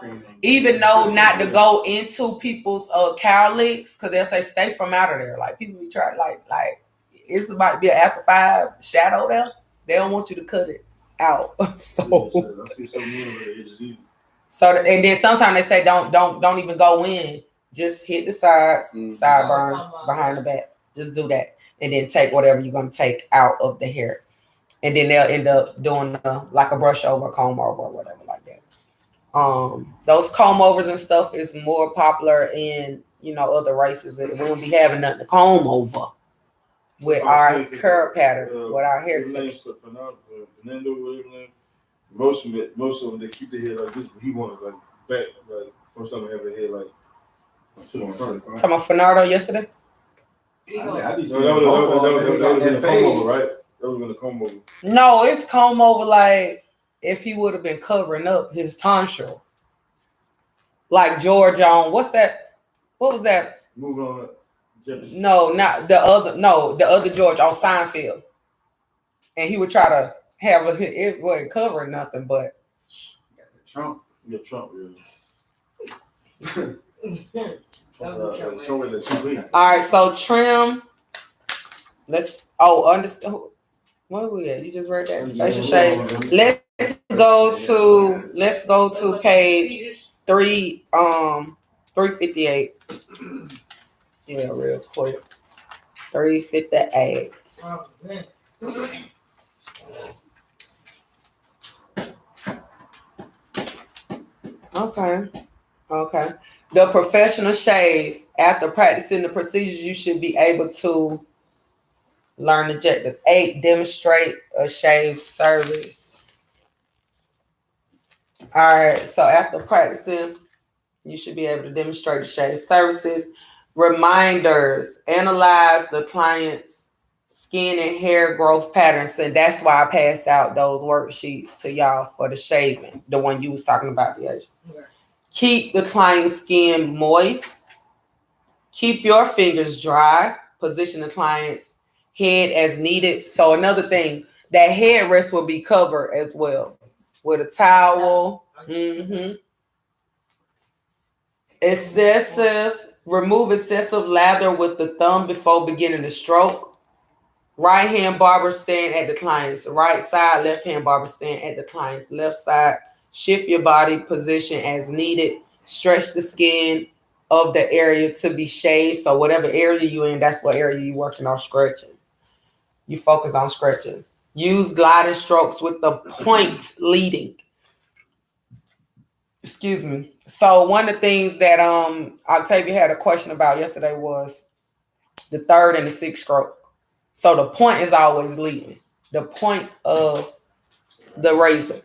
not to go into people's cowlicks, because they'll say stay from out of there. Like people be trying like it's about to be an after 5 shadow there. They don't want you to cut it out. So and then sometimes they say don't even go in. Just hit the sides, sideburns, behind the back. Just do that, and then take whatever you're gonna take out of the hair. And then they'll end up doing like a brush over, comb over, or whatever like that. Those comb overs and stuff is more popular in other races. We don't be having nothing to comb over with our curl pattern, with our hair texture. Most of them they keep their hair like this, but he wanted like back, like most of them have their hair like to the front. Talking about Fernando yesterday. I be No, that was the comb over, right? That was gonna comb over. No, it's comb over like if he would have been covering up his tonsure. Like George on, what's that? What was that? Moving on up. Jefferson. No, not the other. No, the other George on Seinfeld. And he would try to have it wasn't covering nothing, but Trump. Yeah, Trump, That was Trump. Trump is the chief. all right. So trim. Let's understand. Where we at? You just read that facial shave. Let's go to page 358. Yeah, real quick. 358. Oh, man. Okay. The professional shave. After practicing the procedures, you should be able to learn objective 8. Demonstrate a shave service. All right. So after practicing, you should be able to demonstrate the shave services. Reminders. Analyze the client's skin and hair growth patterns. And that's why I passed out those worksheets to y'all for the shaving. The one you was talking about, the Asia. Keep the client's skin moist. Keep your fingers dry. Position the client's head as needed. So another thing, that headrest will be covered as well with a towel. Remove excessive lather with the thumb before beginning the stroke. Right hand barber stand at the client's right side. Left hand barber stand at the client's left side. Shift your body position as needed. Stretch the skin of the area to be shaved. So whatever area you're in, that's what area you're working on stretching. You focus on stretching. Use gliding strokes with the point leading. Excuse me. So one of the things that Octavia had a question about yesterday was the third and the sixth stroke. So the point is always leading. The point of the razor.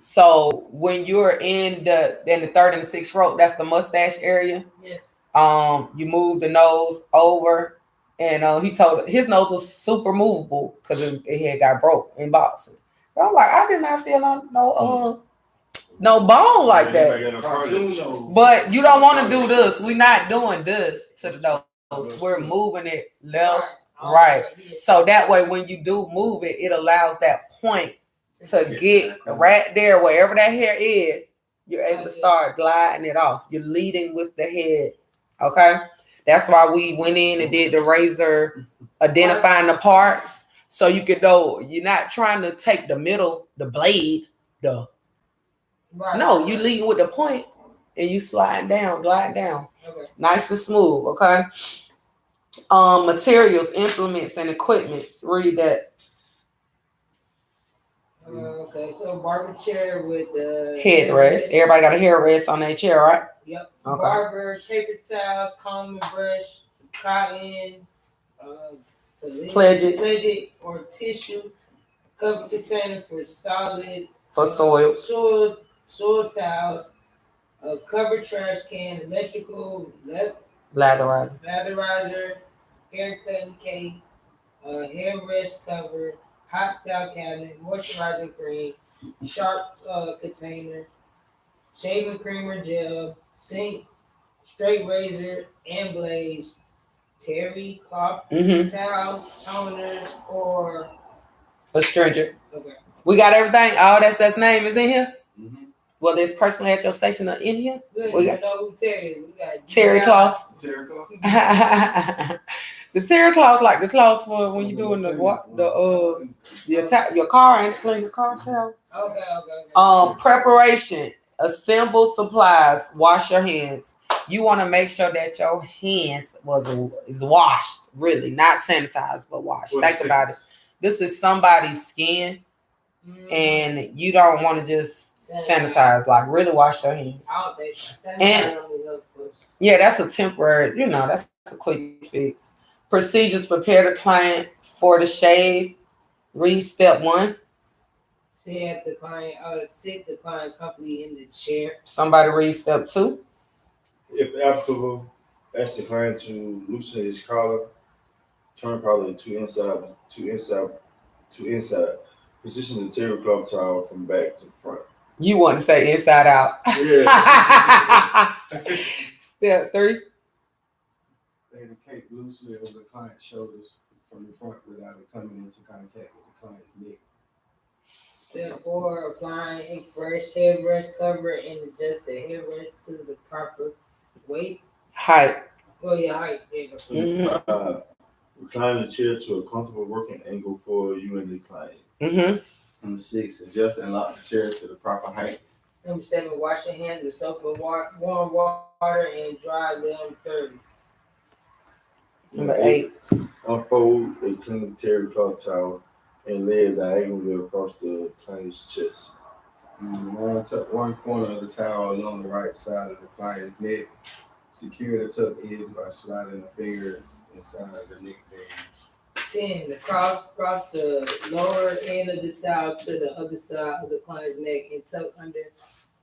So when you're in the third and the sixth stroke, that's the mustache area. Yeah. You move the nose over, and he told his nose was super movable because it had got broke in boxing. So I'm like, I did not feel no bone like that. Cartoon show. But you don't want to do this. We're not doing this to the nose. We're moving it left, right. So that way, when you do move it, it allows that point to get right there, wherever that hair is. You're able to start gliding it off. You're leading with the head. Okay, that's why we went in and did the razor, identifying the parts, so you can know you're not trying to take the middle, the blade, the. Right. No, you lead with the point and you glide down. Okay. Nice and smooth, okay? Materials, implements, and equipments. Read that. Okay, so barber chair with the Headrest. Everybody got a headrest on their chair, right? Yep. Okay. Barber, paper towels, comb and brush, cotton, Pledget or tissue, cover container for solid for soil. Soil towels, a cover trash can, electrical latherizer, hair cutting cake, hair rest cover, hot towel cabinet, moisturizing cream, sharp container, shaving cream or gel, sink, straight razor and blades, terry cloth towels, toners, or astringent. Okay. We got everything. All that's name is in here. Well, this person at your station are in here. We got know who Terry. We got terry cloth. Terry cloth. The terry cloth, like the cloths for when you're doing your car and clean your car towel. Okay. Preparation. Assemble supplies. Wash your hands. You want to make sure that your hands is washed, really, not sanitized, but washed. Think about it. This is somebody's skin, and you don't want to just sanitize. Like, really wash your hands. I don't think so. And yeah, that's a temporary. That's a quick fix. Procedures: prepare the client for the shave. Read step 1. Sit the client comfortably in the chair. Somebody read step 2. If applicable, ask the client to loosen his collar, turn collar to inside. Position the terry cloth towel from back to front. You want to say inside out. Yeah. Step 3. Lay the cape loosely over the client's shoulders from the front without it coming into contact with the client's neck. Step 4, applying a fresh headrest cover and adjust the headrest to the proper weight. Height. Oh yeah, height. Mm-hmm. Recline the chair to a comfortable working angle for you and the client. Number 6, adjust and lock the chair to the proper height. Number 7, wash your hands with soap and warm water and dry them thoroughly. Number 8. Unfold a clean terry cloth towel and lay it diagonally across the client's chest. 9, tuck one corner of the towel along the right side of the client's neck. Secure the tuck edge by sliding the finger inside the neck band. 10, cross the lower end of the towel to the other side of the client's neck and tuck under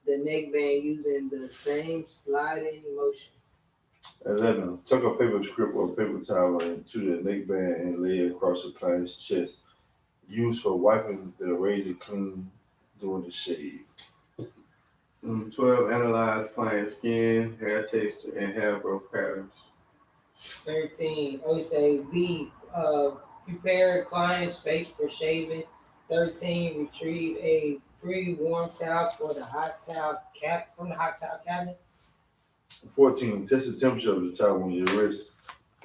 the neck band using the same sliding motion. 11, tuck a paper strip or paper towel into the neck band and lay it across the client's chest. Used for wiping the razor clean during the shave. 12, analyze client skin, hair texture, and hair growth patterns. 13, B, prepare client's face for shaving. 13, retrieve a pre-warm towel from the hot towel cabinet. 14, test the temperature of the towel on your wrist.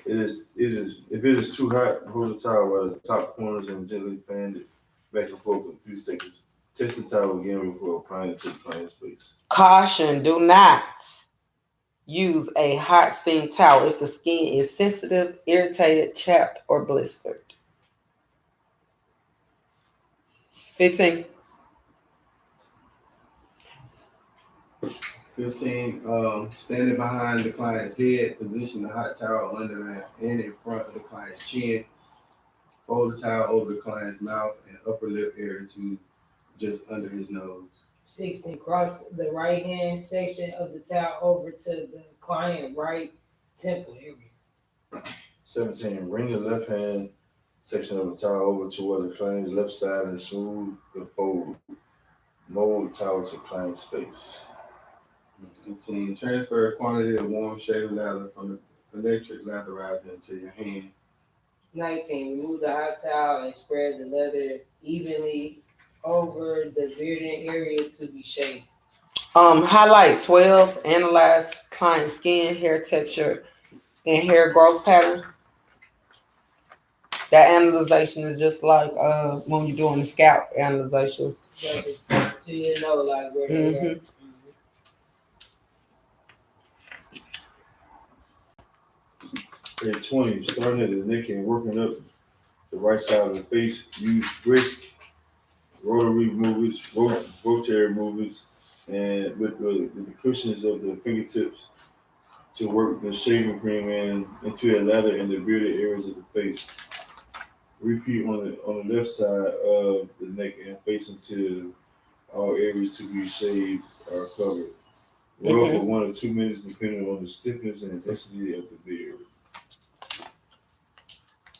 If it is too hot, hold the towel by the top corners and gently fan it back and forth for a few seconds. Test the towel again before applying it to the client's face. Caution: do not use a hot steam towel if the skin is sensitive, irritated, chapped, or blistered. 15. 15, standing behind the client's head, position the hot towel under and in front of the client's chin. Fold the towel over the client's mouth and upper lip area to just under his nose. 16, cross the right hand section of the towel over to the client right temple area. 17. Bring the left hand section of the towel over toward the client's left side and smooth the fold. Mold the towel to client's face. 15. Transfer a quantity of warm shaving lather from the electric latherizer into your hand. 19, remove the hot towel and spread the leather evenly over the bearded area to be shaved. Highlight 12. Analyze client skin, hair texture, and hair growth patterns. That analyzation is just like when you're doing the scalp analyzation. So you know like where they're at. Page 20. Starting at the neck and working up the right side of the face. Use brisk rotary movements, rotary movements, and with the cushions of the fingertips to work the shaving cream into the lather in the bearded areas of the face. Repeat on the left side of the neck and face until all areas to be shaved are covered. Rub for 1 or 2 minutes depending on the stiffness and intensity of the beard.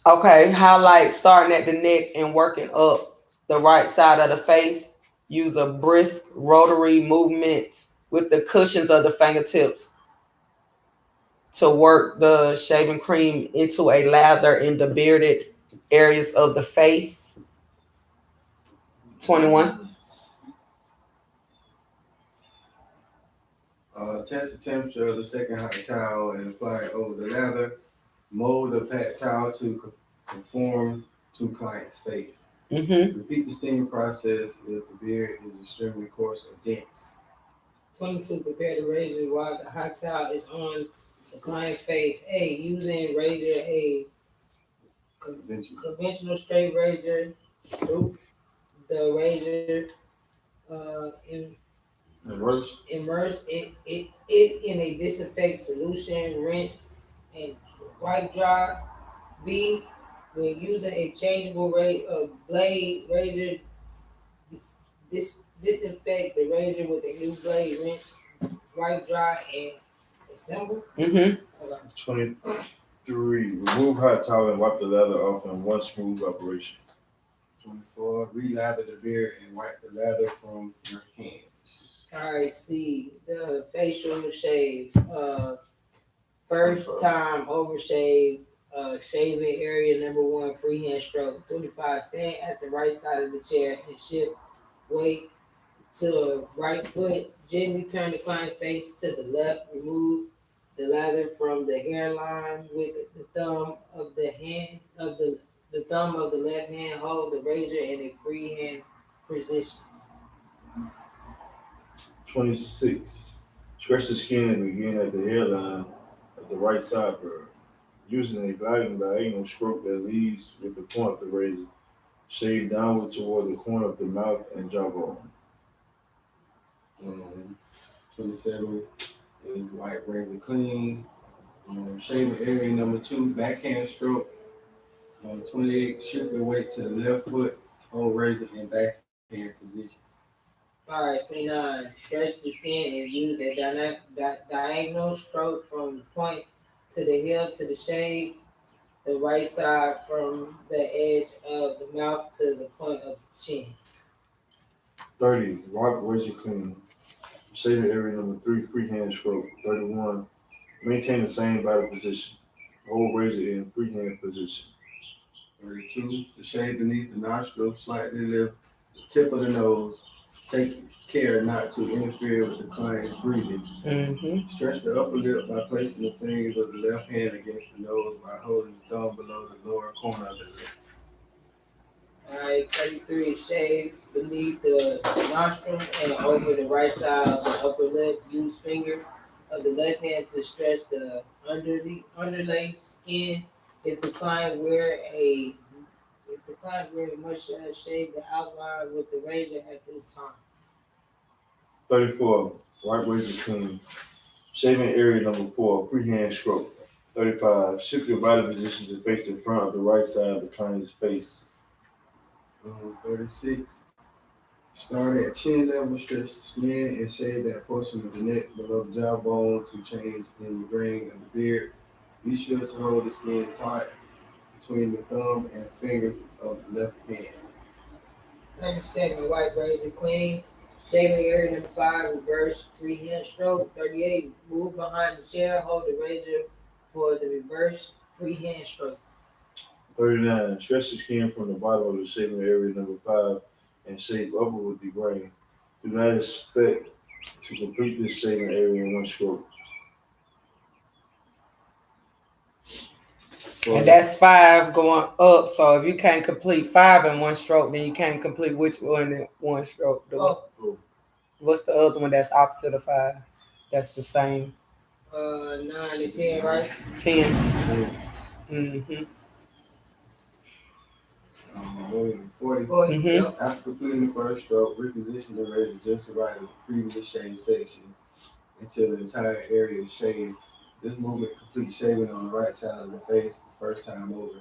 Okay, highlight starting at the neck and working up the right side of the face. Use a brisk rotary movement with the cushions of the fingertips to work the shaving cream into a lather in the bearded areas of the face. 21. Test the temperature of the second hot towel and apply it over the lather. Mold the pat towel to conform to client's face. Repeat the steaming process if the beard is extremely coarse or dense. 22, prepare the razor while the hot towel is on the client's face. A, using razor, a conventional straight razor, scoop the razor, immerse it in a disinfect solution, rinse and wipe dry. B, when using a changeable blade razor, disinfect the razor with a new blade, rinse, wipe dry, and assemble. 23. Remove hot towel and wipe the lather off in one smooth operation. 24. Re-lather the beard and wipe the lather from your hands. All right, C, the facial shave. First time overshave, shaving area number 1, freehand stroke. 25, stand at the right side of the chair and shift weight to the right foot. Gently turn the client's face to the left. Remove the lather from the hairline with the thumb of the thumb of the left hand. Hold the razor in a freehand position. 26. Stretch the skin and begin at the hairline of the right sideburn. Using a gliding diagonal stroke that leads with the point of the razor. Shave downward toward the corner of the mouth and jawbone. 27 is white razor clean. Shaving area number 2, backhand stroke. 28, shift the weight to the left foot, hold razor in backhand position. All right, 29, stretch the skin and use a diagonal stroke from the point to the heel to the shave the right side from the edge of the mouth to the point of the chin. 30. Wipe razor clean. Shaving area number 3, freehand stroke. 31. Maintain the same body position. Hold razor in freehand position. 32, to shave beneath the nostril, slightly lift the tip of the nose. Take care not to interfere with the client's breathing. Stretch the upper lip by placing the fingers of the left hand against the nose while holding the thumb below the lower corner of the lip. All right, 33, shave beneath the nostril and over the right side of the upper lip. Use finger of the left hand to stretch the underlay skin. If the client wear a mustache, shave the outline with the razor at this time. 34. white razor clean. Shaving area number 4, freehand stroke. 35. Shift your body position to face the front of the right side of the client's face. 36. Start at chin level, stretch the skin, and shave that portion of the neck below the jawbone to change in the grain of the beard. Be sure to hold the skin tight between the thumb and fingers of the left hand. Number 7, white razor clean. Shaving area number 5, reverse freehand stroke. 38, move behind the chair, hold the razor for the reverse freehand stroke. 39. Stretch the skin from the bottom of the shaving area number 5 and shave upward with the grain. Do not expect to complete this shaving area in one stroke. And that's 5 going up. So if you can't complete 5 in one stroke, then you can't complete which one in one stroke? What's the other one that's opposite of 5? That's the same. 9 and 10, right? 10. Mm-hmm. 40. Mhm. Yep. After completing the first stroke, reposition the razor just to right of the previous shaved section until the entire area is shaved. This movement completes shaving on the right side of the face the first time over.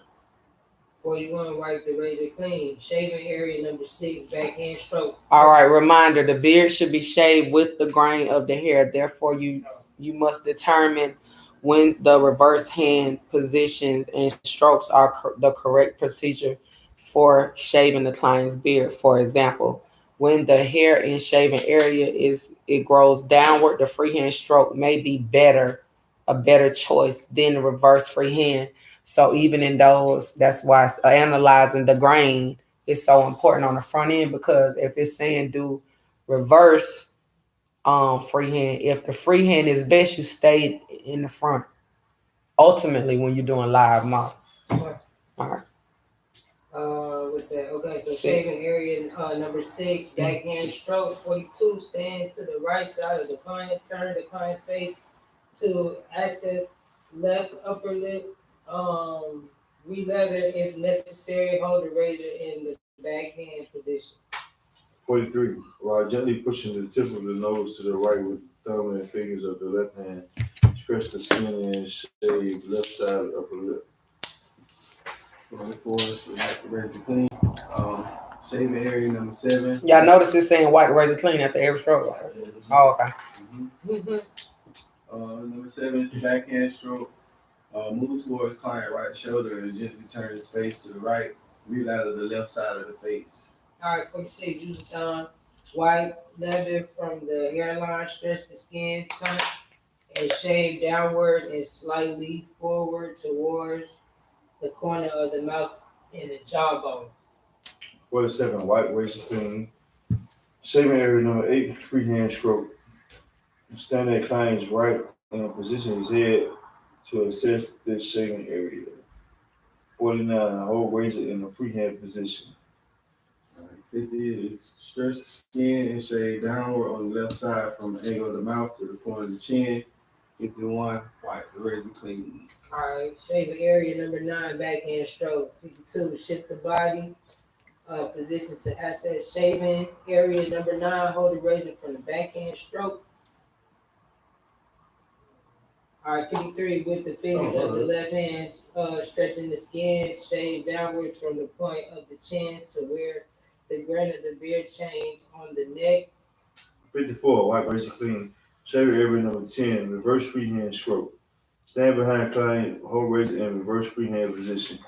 41, wipe the razor clean. Shaving area number 6, backhand stroke. All right. Reminder: the beard should be shaved with the grain of the hair. Therefore, you must determine when the reverse hand positions and strokes are the correct procedure for shaving the client's beard. For example, when the hair in shaving area it grows downward, the freehand stroke may be a better choice than the reverse freehand. So even in those, that's why analyzing the grain is so important on the front end, because if it's saying do reverse freehand, if the freehand is best, you stay in the front. Ultimately, when you're doing live model. All right. What's that? Okay, so 6. shaving area number 6, backhand stroke. 42, stand to the right side of the client, turn the client face to access left upper lip. Re-leather if necessary. Hold the razor in the backhand position. 43. While gently pushing the tip of the nose to the right with the thumb and fingers of the left hand, stretch the skin and shave left side of the upper lip. 44 is the razor clean. Shaving area number 7. Y'all notice it's saying white razor clean at the every stroke. Oh, okay. Number 7 is the backhand stroke. Move towards client right shoulder and gently turn his face to the right. Re-lather the left side of the face. All right, 46, use the thumb. White leather from the hairline, stretch the skin tight and shave downwards and slightly forward towards the corner of the mouth and the jawbone. 47. White razor clean. Shaving area number 8, freehand stroke. Stand at client's right and position his head to assess this shaving area. 49. Hold razor in the freehand position. 50 is stretch the skin and shave downward on the left side from the angle of the mouth to the corner of the chin. 51, wipe the razor clean. All right, shaving area number 9, backhand stroke. 52, shift the body position to access shaving area number 9. Hold the razor from the backhand stroke. All right, 53, with the fingers of the left hand stretching the skin, shave downwards from the point of the chin to where the grain of the beard change on the neck. 54. White razor clean. Shaving area number 10, reverse freehand stroke. Stand behind client, hold razor in reverse freehand position.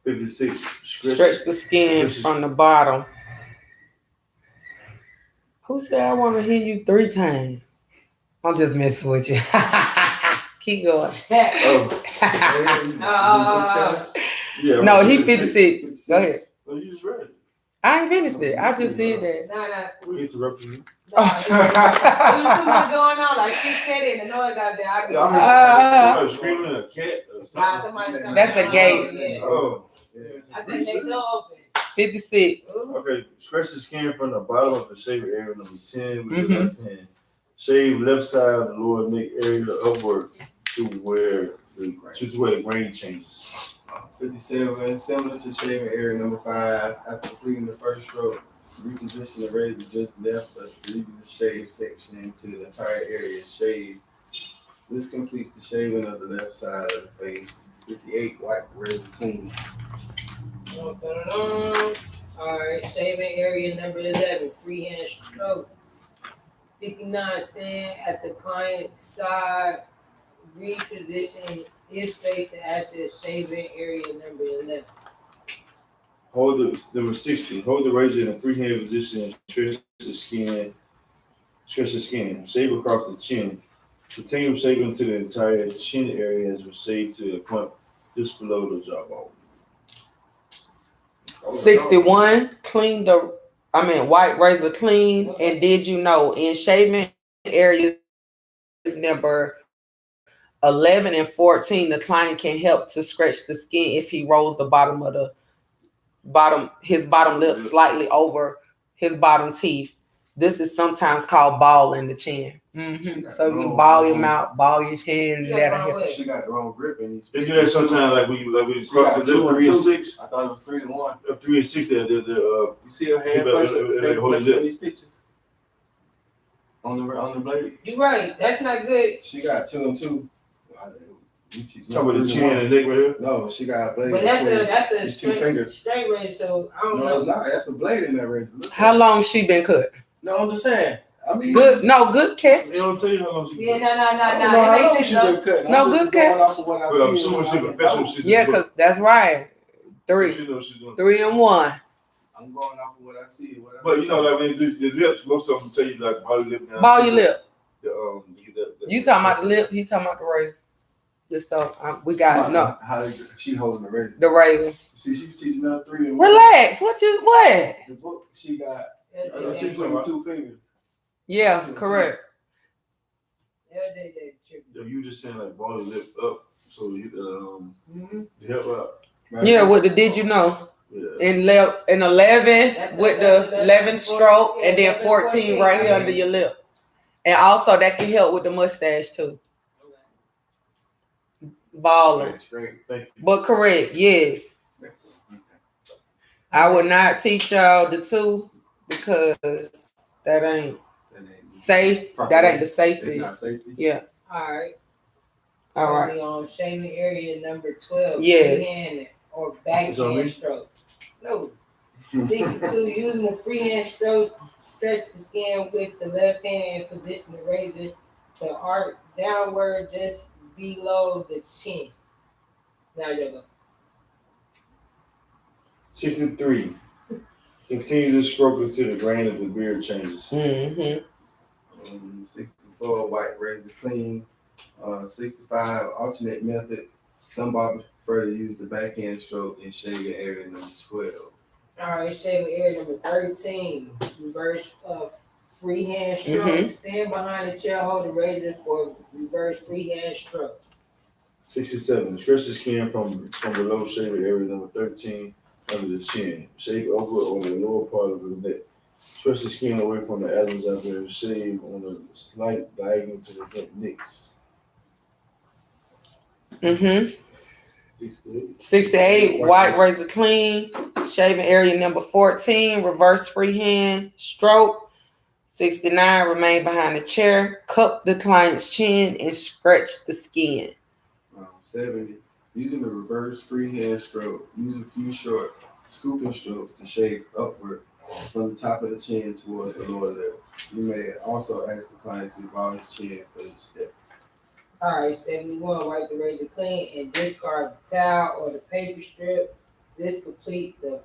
56. Stretch the skin from the bottom. Who said I want to hear you 3 times? I'm just messing with you. Keep going. No, he 56. Go ahead. Oh, you just read it. I ain't finished it. I just did that. Nah. We interrupted you. There's too much going on. Like she said it, the noise out there. I Somebody screaming, a cat or Nah, something. somebody. That's the gate. Yeah. Oh. I think they still open. 56. Okay, scratch the skin from the bottom of the shaving area number 10 with the left hand. Shave left side of the lower neck area upward to where the grain changes. 57, similar to shaving area number 5. After completing the first stroke, reposition the razor just left of leaving the shave section into the entire area is shaved. This completes the shaving of the left side of the face. 58, wipe razor clean. Alright, shaving area number 11, freehand stroke. 59, stand at the client's side, reposition his face to access shaving area number 11. Hold the number 60. Hold the razor in a freehand position and stretch the skin. Shave across the chin. Continue shaving to the entire chin area as we shave to a point just below the jawbone. 61, white razor clean. And did you know in shaving areas number 11 and 14, the client can help to scratch the skin if he rolls the his bottom lip slightly over his bottom teeth. This is sometimes called balling the chin. So you ball your mouth, ball your chin, She got the wrong grip in these. They do that sometimes, like when you cross the lip 3 and 6. I thought it was 3 to 1. 3 and 6, You see her hand placement in these pictures? On the blade? You're right, that's not good. She got 2 and 2. Talking about the chin and the neck right here. No, she got a blade. But that's a It's 2 fingers. straight razor, so I don't No, know. it's not. That's a blade in that razor. How long she been cut? No, I'm just saying. I mean, Good catch. They don't tell you how long she Yeah, I don't know how It long makes she sense, been cut. No, I'm just good going cat. off of what I Well, I'm see assuming and she's what I professional. know. She's Yeah, because that's right. She knows she's doing. 3 and 1. I'm going off of what I see. But you know, like when you do the lips, most of them tell you like ball your lip down. Ball your lip. The, You talking about the lip, he talking about the razor. Just so we got How she holding the razor. the razor. See, she's teaching us 3 and 1. Relax. What? The book she got. LJ, She's doing 2 fingers. Yeah, correct. You just saying like ball your lip up so you to help out. Yeah, with the did you know? Yeah. In 11 with the 11th stroke, and then 14 right here under your lip. And also that can help with the mustache too. Balling. Straight. Thank you. But correct, yes. I would not teach y'all the 2 because that ain't safe. That ain't the It's not safest. safety. Yeah. Alright. All right. Shaving area number 12. Yes. Freehand or It's on me? backhand stroke. No. 62. Using a freehand stroke, stretch the skin with the left hand and position the razor to arc downward just below the chin. Now you go. 63. Continue to stroke until the grain of the beard changes. 64, white razor clean. 65, alternate method. Some barbers prefer to use the backhand stroke in shaving area number 12. Alright, shaving area number 13. Reverse freehand stroke. Stand behind the chair, hold the razor for reverse freehand stroke. 67. Stretch the skin from below shaving area number 13 under the chin. Shave over on the lower part of the neck. Stretch the skin away from the atoms after and shave on a slight diagonal to the necks. 68, white razor clean. Shaving area number 14, reverse freehand stroke. 69, remain behind the chair. Cup the client's chin and scratch the skin. 70, using the reverse freehand stroke. Use a few short scooping strokes to shave upward from the top of the chin towards the lower lip. You may also ask the client to ball his chin for this step. Alright, 71, wipe the razor clean and discard the towel or the paper strip. This complete the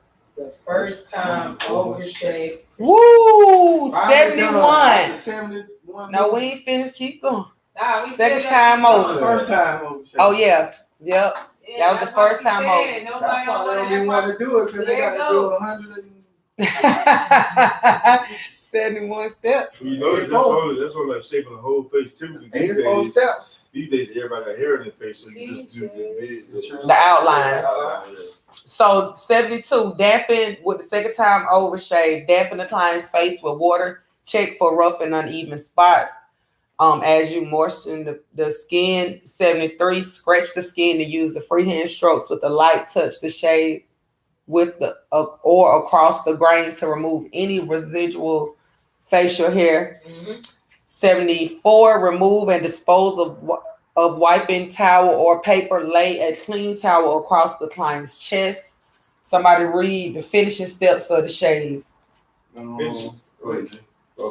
first time over shave. Woo! 71. 71. No, we ain't finished. Keep going. Nah, we Second still time got- over. First time over. Oh, yeah. Yep. Yeah, That was the that's what first she time said. over. Nobody That's why they don't even that's want to do it because they There got you to do go. 100 and 71 steps. You know, that's all like shaving the whole face typically. 84 steps. These days, everybody got hair in their face, so you just do The outline. So 72, dampen with the second time over shave. Dampen the client's face with water. Check for rough and uneven spots. As you moisten the skin. 73, scratch the skin to use the freehand strokes with a light touch to shave with the or across the grain to remove any residual facial hair. Mhm. 74, remove and dispose of wiping towel or paper. Lay a clean towel across the client's chest. Somebody read the finishing steps of the shave. Go ahead, Jay.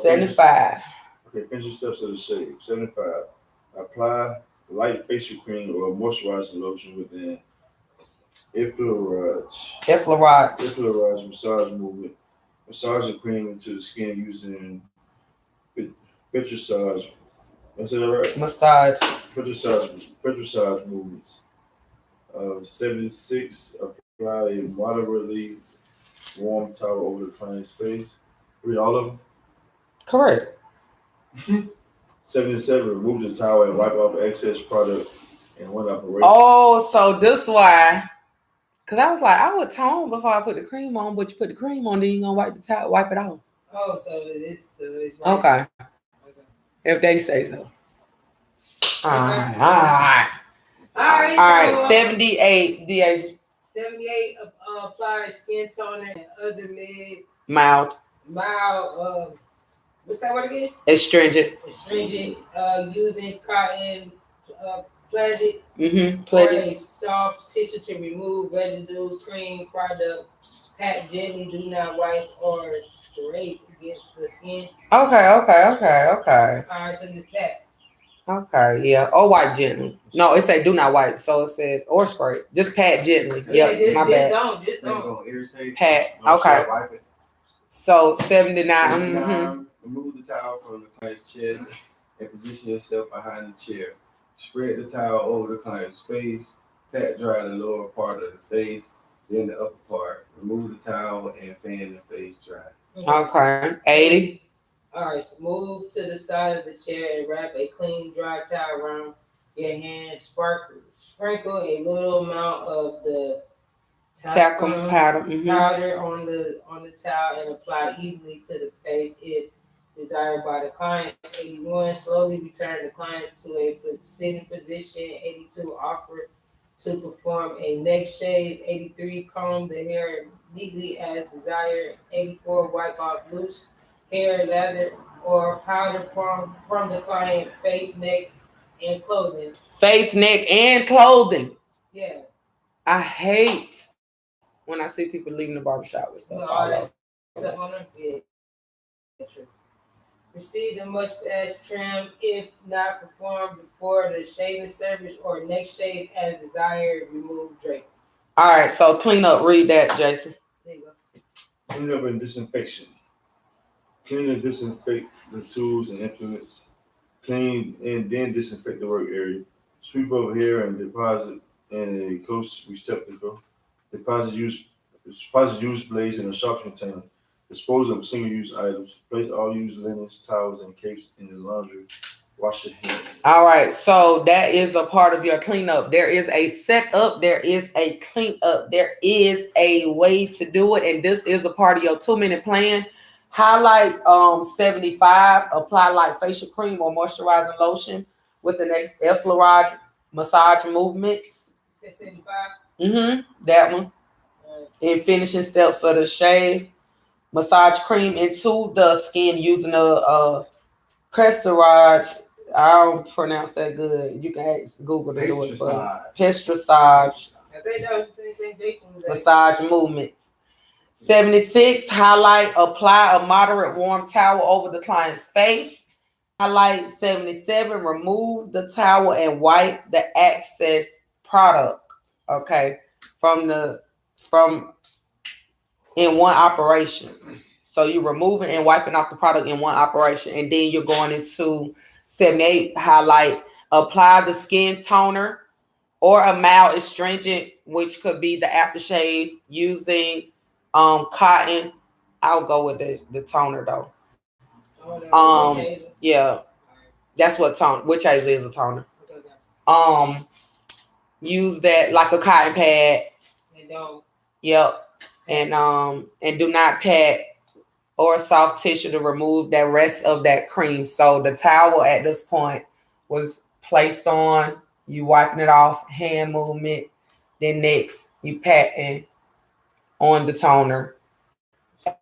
75. Okay, finish the steps of the shave. 75. Apply light facial cream or moisturizing lotion with an effleurage massage movement. Massage the cream into the skin using petrissage. Is that right? Massage. Petrissage movements. 76. Apply a moderately warm towel over the client's face. Read all of them. Correct. 77. Remove the towel and wipe off excess product in one operation. Oh, so this why. Cause I was like, I would tone before I put the cream on, but you put the cream on, then you gonna wipe the towel, wipe it off. Oh, so it's right. Okay. Okay. If they say so. All right. All All right. right. 78. DH. 78. Apply skin toner and other Mild. mild. What's that word again? Astringent. Astringent. Using cotton plastic or a Pledges. soft tissue to remove residue. Cream product. Pat gently. Do not wipe or scrape against the skin. Okay. All right. So just pat. Okay, yeah. Or wipe gently. No, it say do not wipe. So it says or scrape. Just pat gently. Yep, my bad. Just don't. Gonna irritate. Pat. Don't Okay. wipe it. So 79. 79, remove the towel from the client's chest and position yourself behind the chair. Spread the towel over the client's face. Pat dry the lower part of the face, then the upper part. Remove the towel and fan the face dry. Okay. 80. All right, so move to the side of the chair and wrap a clean, dry towel around your hand. Sprinkle a little amount of the Talcum powder. powder on the towel and apply evenly to the face if desired by the client. 81, slowly return the client to a sitting position. 82, offer to perform a neck shave. 83, comb the hair neatly as desired. 84, wipe off loose hair, lather, or powder from the client face, neck, and clothing. Face, neck, and clothing. Yeah. I hate when I see people leaving the barbershop with stuff all over. Stuff on them. Yeah. Proceed the mustache trim if not performed before the shaving service or neck shave as desired. Remove drape. All right, so clean up. Read that, Jason. There you go. Clean up and disinfection. Clean and disinfect the tools and implements. Clean and then disinfect the work area. Sweep over here and deposit in a close receptacle. Deposit used blades in a sharpening container. Dispose of single-use items. Place all used linens, towels, and capes in the laundry. Wash your hands. All right, so that is a part of your cleanup. There is a setup. There is a cleanup. There is a way to do it, and this is a part of your 2-minute plan. Highlight 75. Apply light facial cream or moisturizing lotion with the next effleurage massage movements. 75. That one. In finishing steps of the shave, massage cream into the skin using a Pestirage. I don't pronounce that good. You can ask Google to do it for Pestirage. I think that was the same thing Jason was asking. Massage movements. 76, highlight, apply a moderate warm towel over the client's face. Highlight 77, remove the towel and wipe the excess product. Okay, from in one operation. So you're removing and wiping off the product in one operation, and then you're going into 78, highlight, apply the skin toner or a mild astringent, which could be the aftershave using cotton. I'll go with the toner though. Yeah, that's what tone. Which is a toner. Use that like a cotton pad. Yep, and do not pat or soft tissue to remove that rest of that cream. So the towel at this point was placed on. You wiping it off, hand movement. Then next you pat and on the toner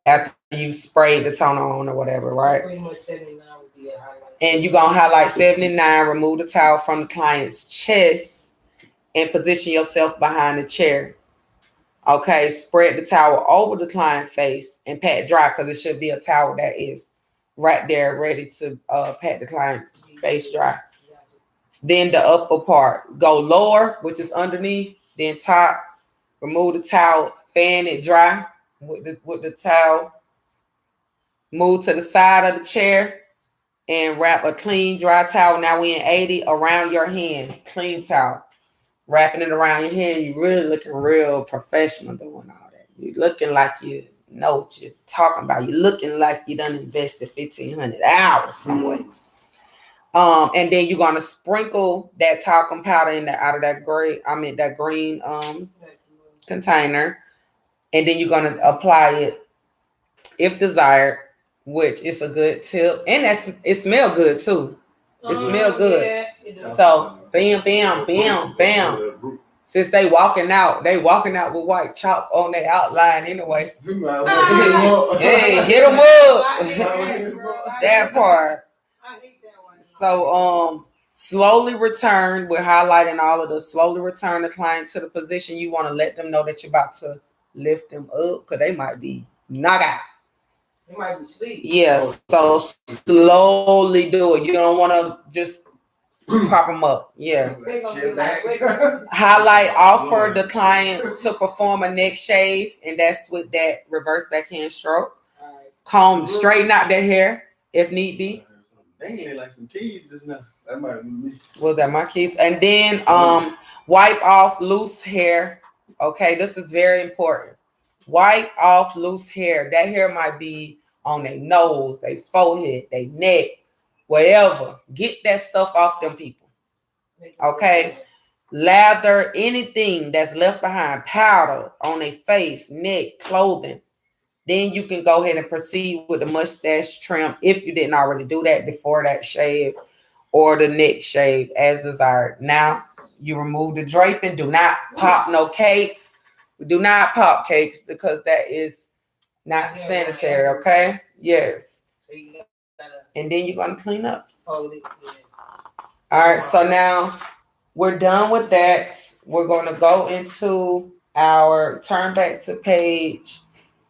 after you sprayed the toner on or whatever, right? Pretty much 79 would be a highlight. And you're going to highlight 79, remove the towel from the client's chest, and position yourself behind the chair. Okay, spread the towel over the client's face and pat dry, because it should be a towel that is right there ready to pat the client's face dry. Then the upper part, go lower, which is underneath, then top, remove the towel, fan it dry with the towel, move to the side of the chair, and wrap a clean, dry towel. Now we in 80 around your hand, clean towel. Wrapping it around your hand, you really looking real professional doing all that. You looking like you know what you're talking about. You looking like you done invested 1,500 hours somewhere. And then you're gonna sprinkle that talcum powder in out of that green container, and then you're gonna apply it if desired, which is a good tip, and it smells good too. It smells good. Yeah, So bam, bam, bam, bam. Since they walking out with white chalk on their outline anyway. Hey, hit them up. That part. I hate that one. So slowly return. We're highlighting all of the slowly return the client to the position. You want to let them know that you're about to lift them up, because they might be knocked out. They might be asleep. Yes. So slowly do it. You don't want to just prop them up. Yeah. They gonna be like, wait. Highlight, offer the client to perform a neck shave, and that's with that reverse backhand stroke. All right. Comb, straighten out their hair if need be. Dang, like some keys just now. That might be me. Was that my keys? And then wipe off loose hair. Okay, this is very important. Wipe off loose hair. That hair might be on their nose, their forehead, their neck, wherever. Get that stuff off them people. Okay. Lather, anything that's left behind, powder on their face, neck, clothing. Then you can go ahead and proceed with the mustache trim if you didn't already do that before that shave, or the neck shave as desired. Now you remove the draping. Do not pop no cakes. Do not pop cakes, because that is not sanitary. Okay. Yes. So you gotta And then you're going to clean up. fold it. Yeah. All right, so now we're done with that. We're going to go into turn back to page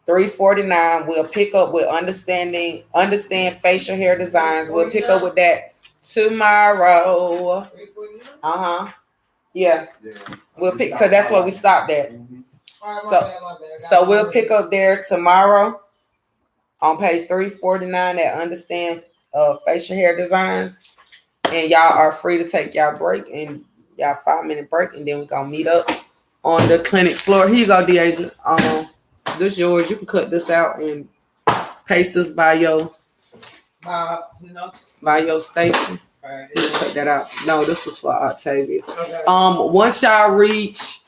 349. We'll pick up with understand facial hair designs. We'll pick up with that tomorrow. 349? Yeah, we'll pick, because that's what we stopped at. All right, my bad. So we'll pick up there tomorrow on page 349 that understand facial hair designs. And y'all are free to take y'all break, and y'all 5-minute break, and then we're gonna meet up on the clinic floor. Here you go, Deasia. This yours. You can cut this out and paste this by your station. All right. Cut that out. No, this was for Octavia. Okay. Once y'all reach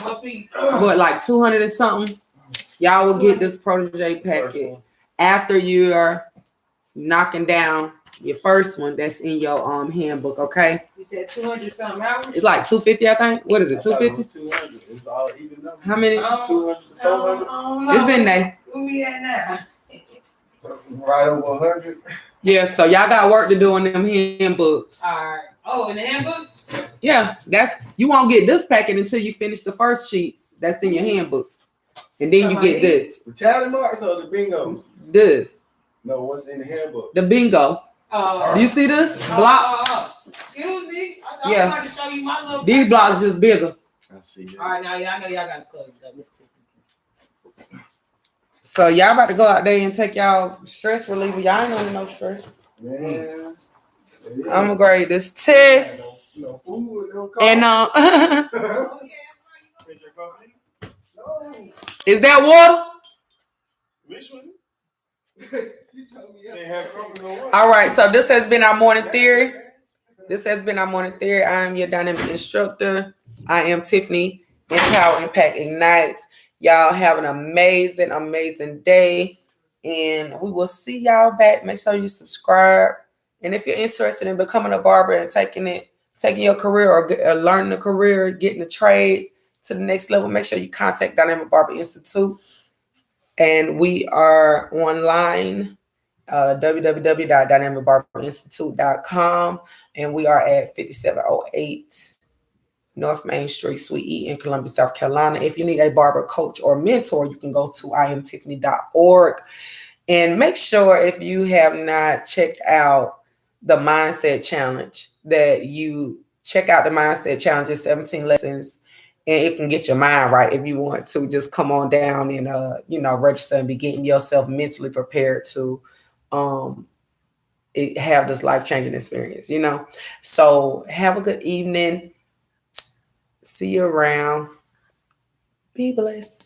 Must be. like 200 and something, y'all will get this protege packet after you're knocking down your first one that's in your handbook. Okay, You said 200 something hours? it's like 250, I think. What is it, 250? 200. It's all even numbers. How many? 200, 400. It's in there. Where we at now? Right over 100. Yeah, so y'all got work to do on them handbooks. All right. Oh, in the handbooks? Yeah, you won't get this packet until you finish the first sheets that's in your handbooks, and then you get this. The tally marks or the bingos? This, No, what's in the handbook? the bingo. Do you see this block? Excuse me. Yeah. I'm trying to show you my little. These blocks just bigger. I see it. All right, now y'all know y'all got to close it up. Miss Tiffany. So y'all about to go out there and take y'all stress reliever. Y'all ain't under no stress. Man. I'm gonna grade this test. No food, no And Oh, yeah. is that water? Which one? She told me They have coffee no water. All right. So this has been our morning theory. I am your dynamic instructor. I am Tiffany. Empower, Impact, Ignite. Y'all have an amazing, amazing day. And we will see y'all back. Make sure you subscribe. And if you're interested in becoming a barber and taking your career or learning a career, getting a trade, to the next level, make sure you contact Dynamic Barber Institute. And we are online, www.dynamicbarberinstitute.com. And we are at 5708 North Main Street, Suite E in Columbia, South Carolina. If you need a barber coach or mentor, you can go to iamtiffany.org. And make sure, if you have not checked out the Mindset Challenge, that you check out the Mindset Challenge. It's 17 lessons, and it can get your mind right. If you want to, just come on down and register and be getting yourself mentally prepared to have this life-changing experience. So have a good evening. See you around. Be blessed.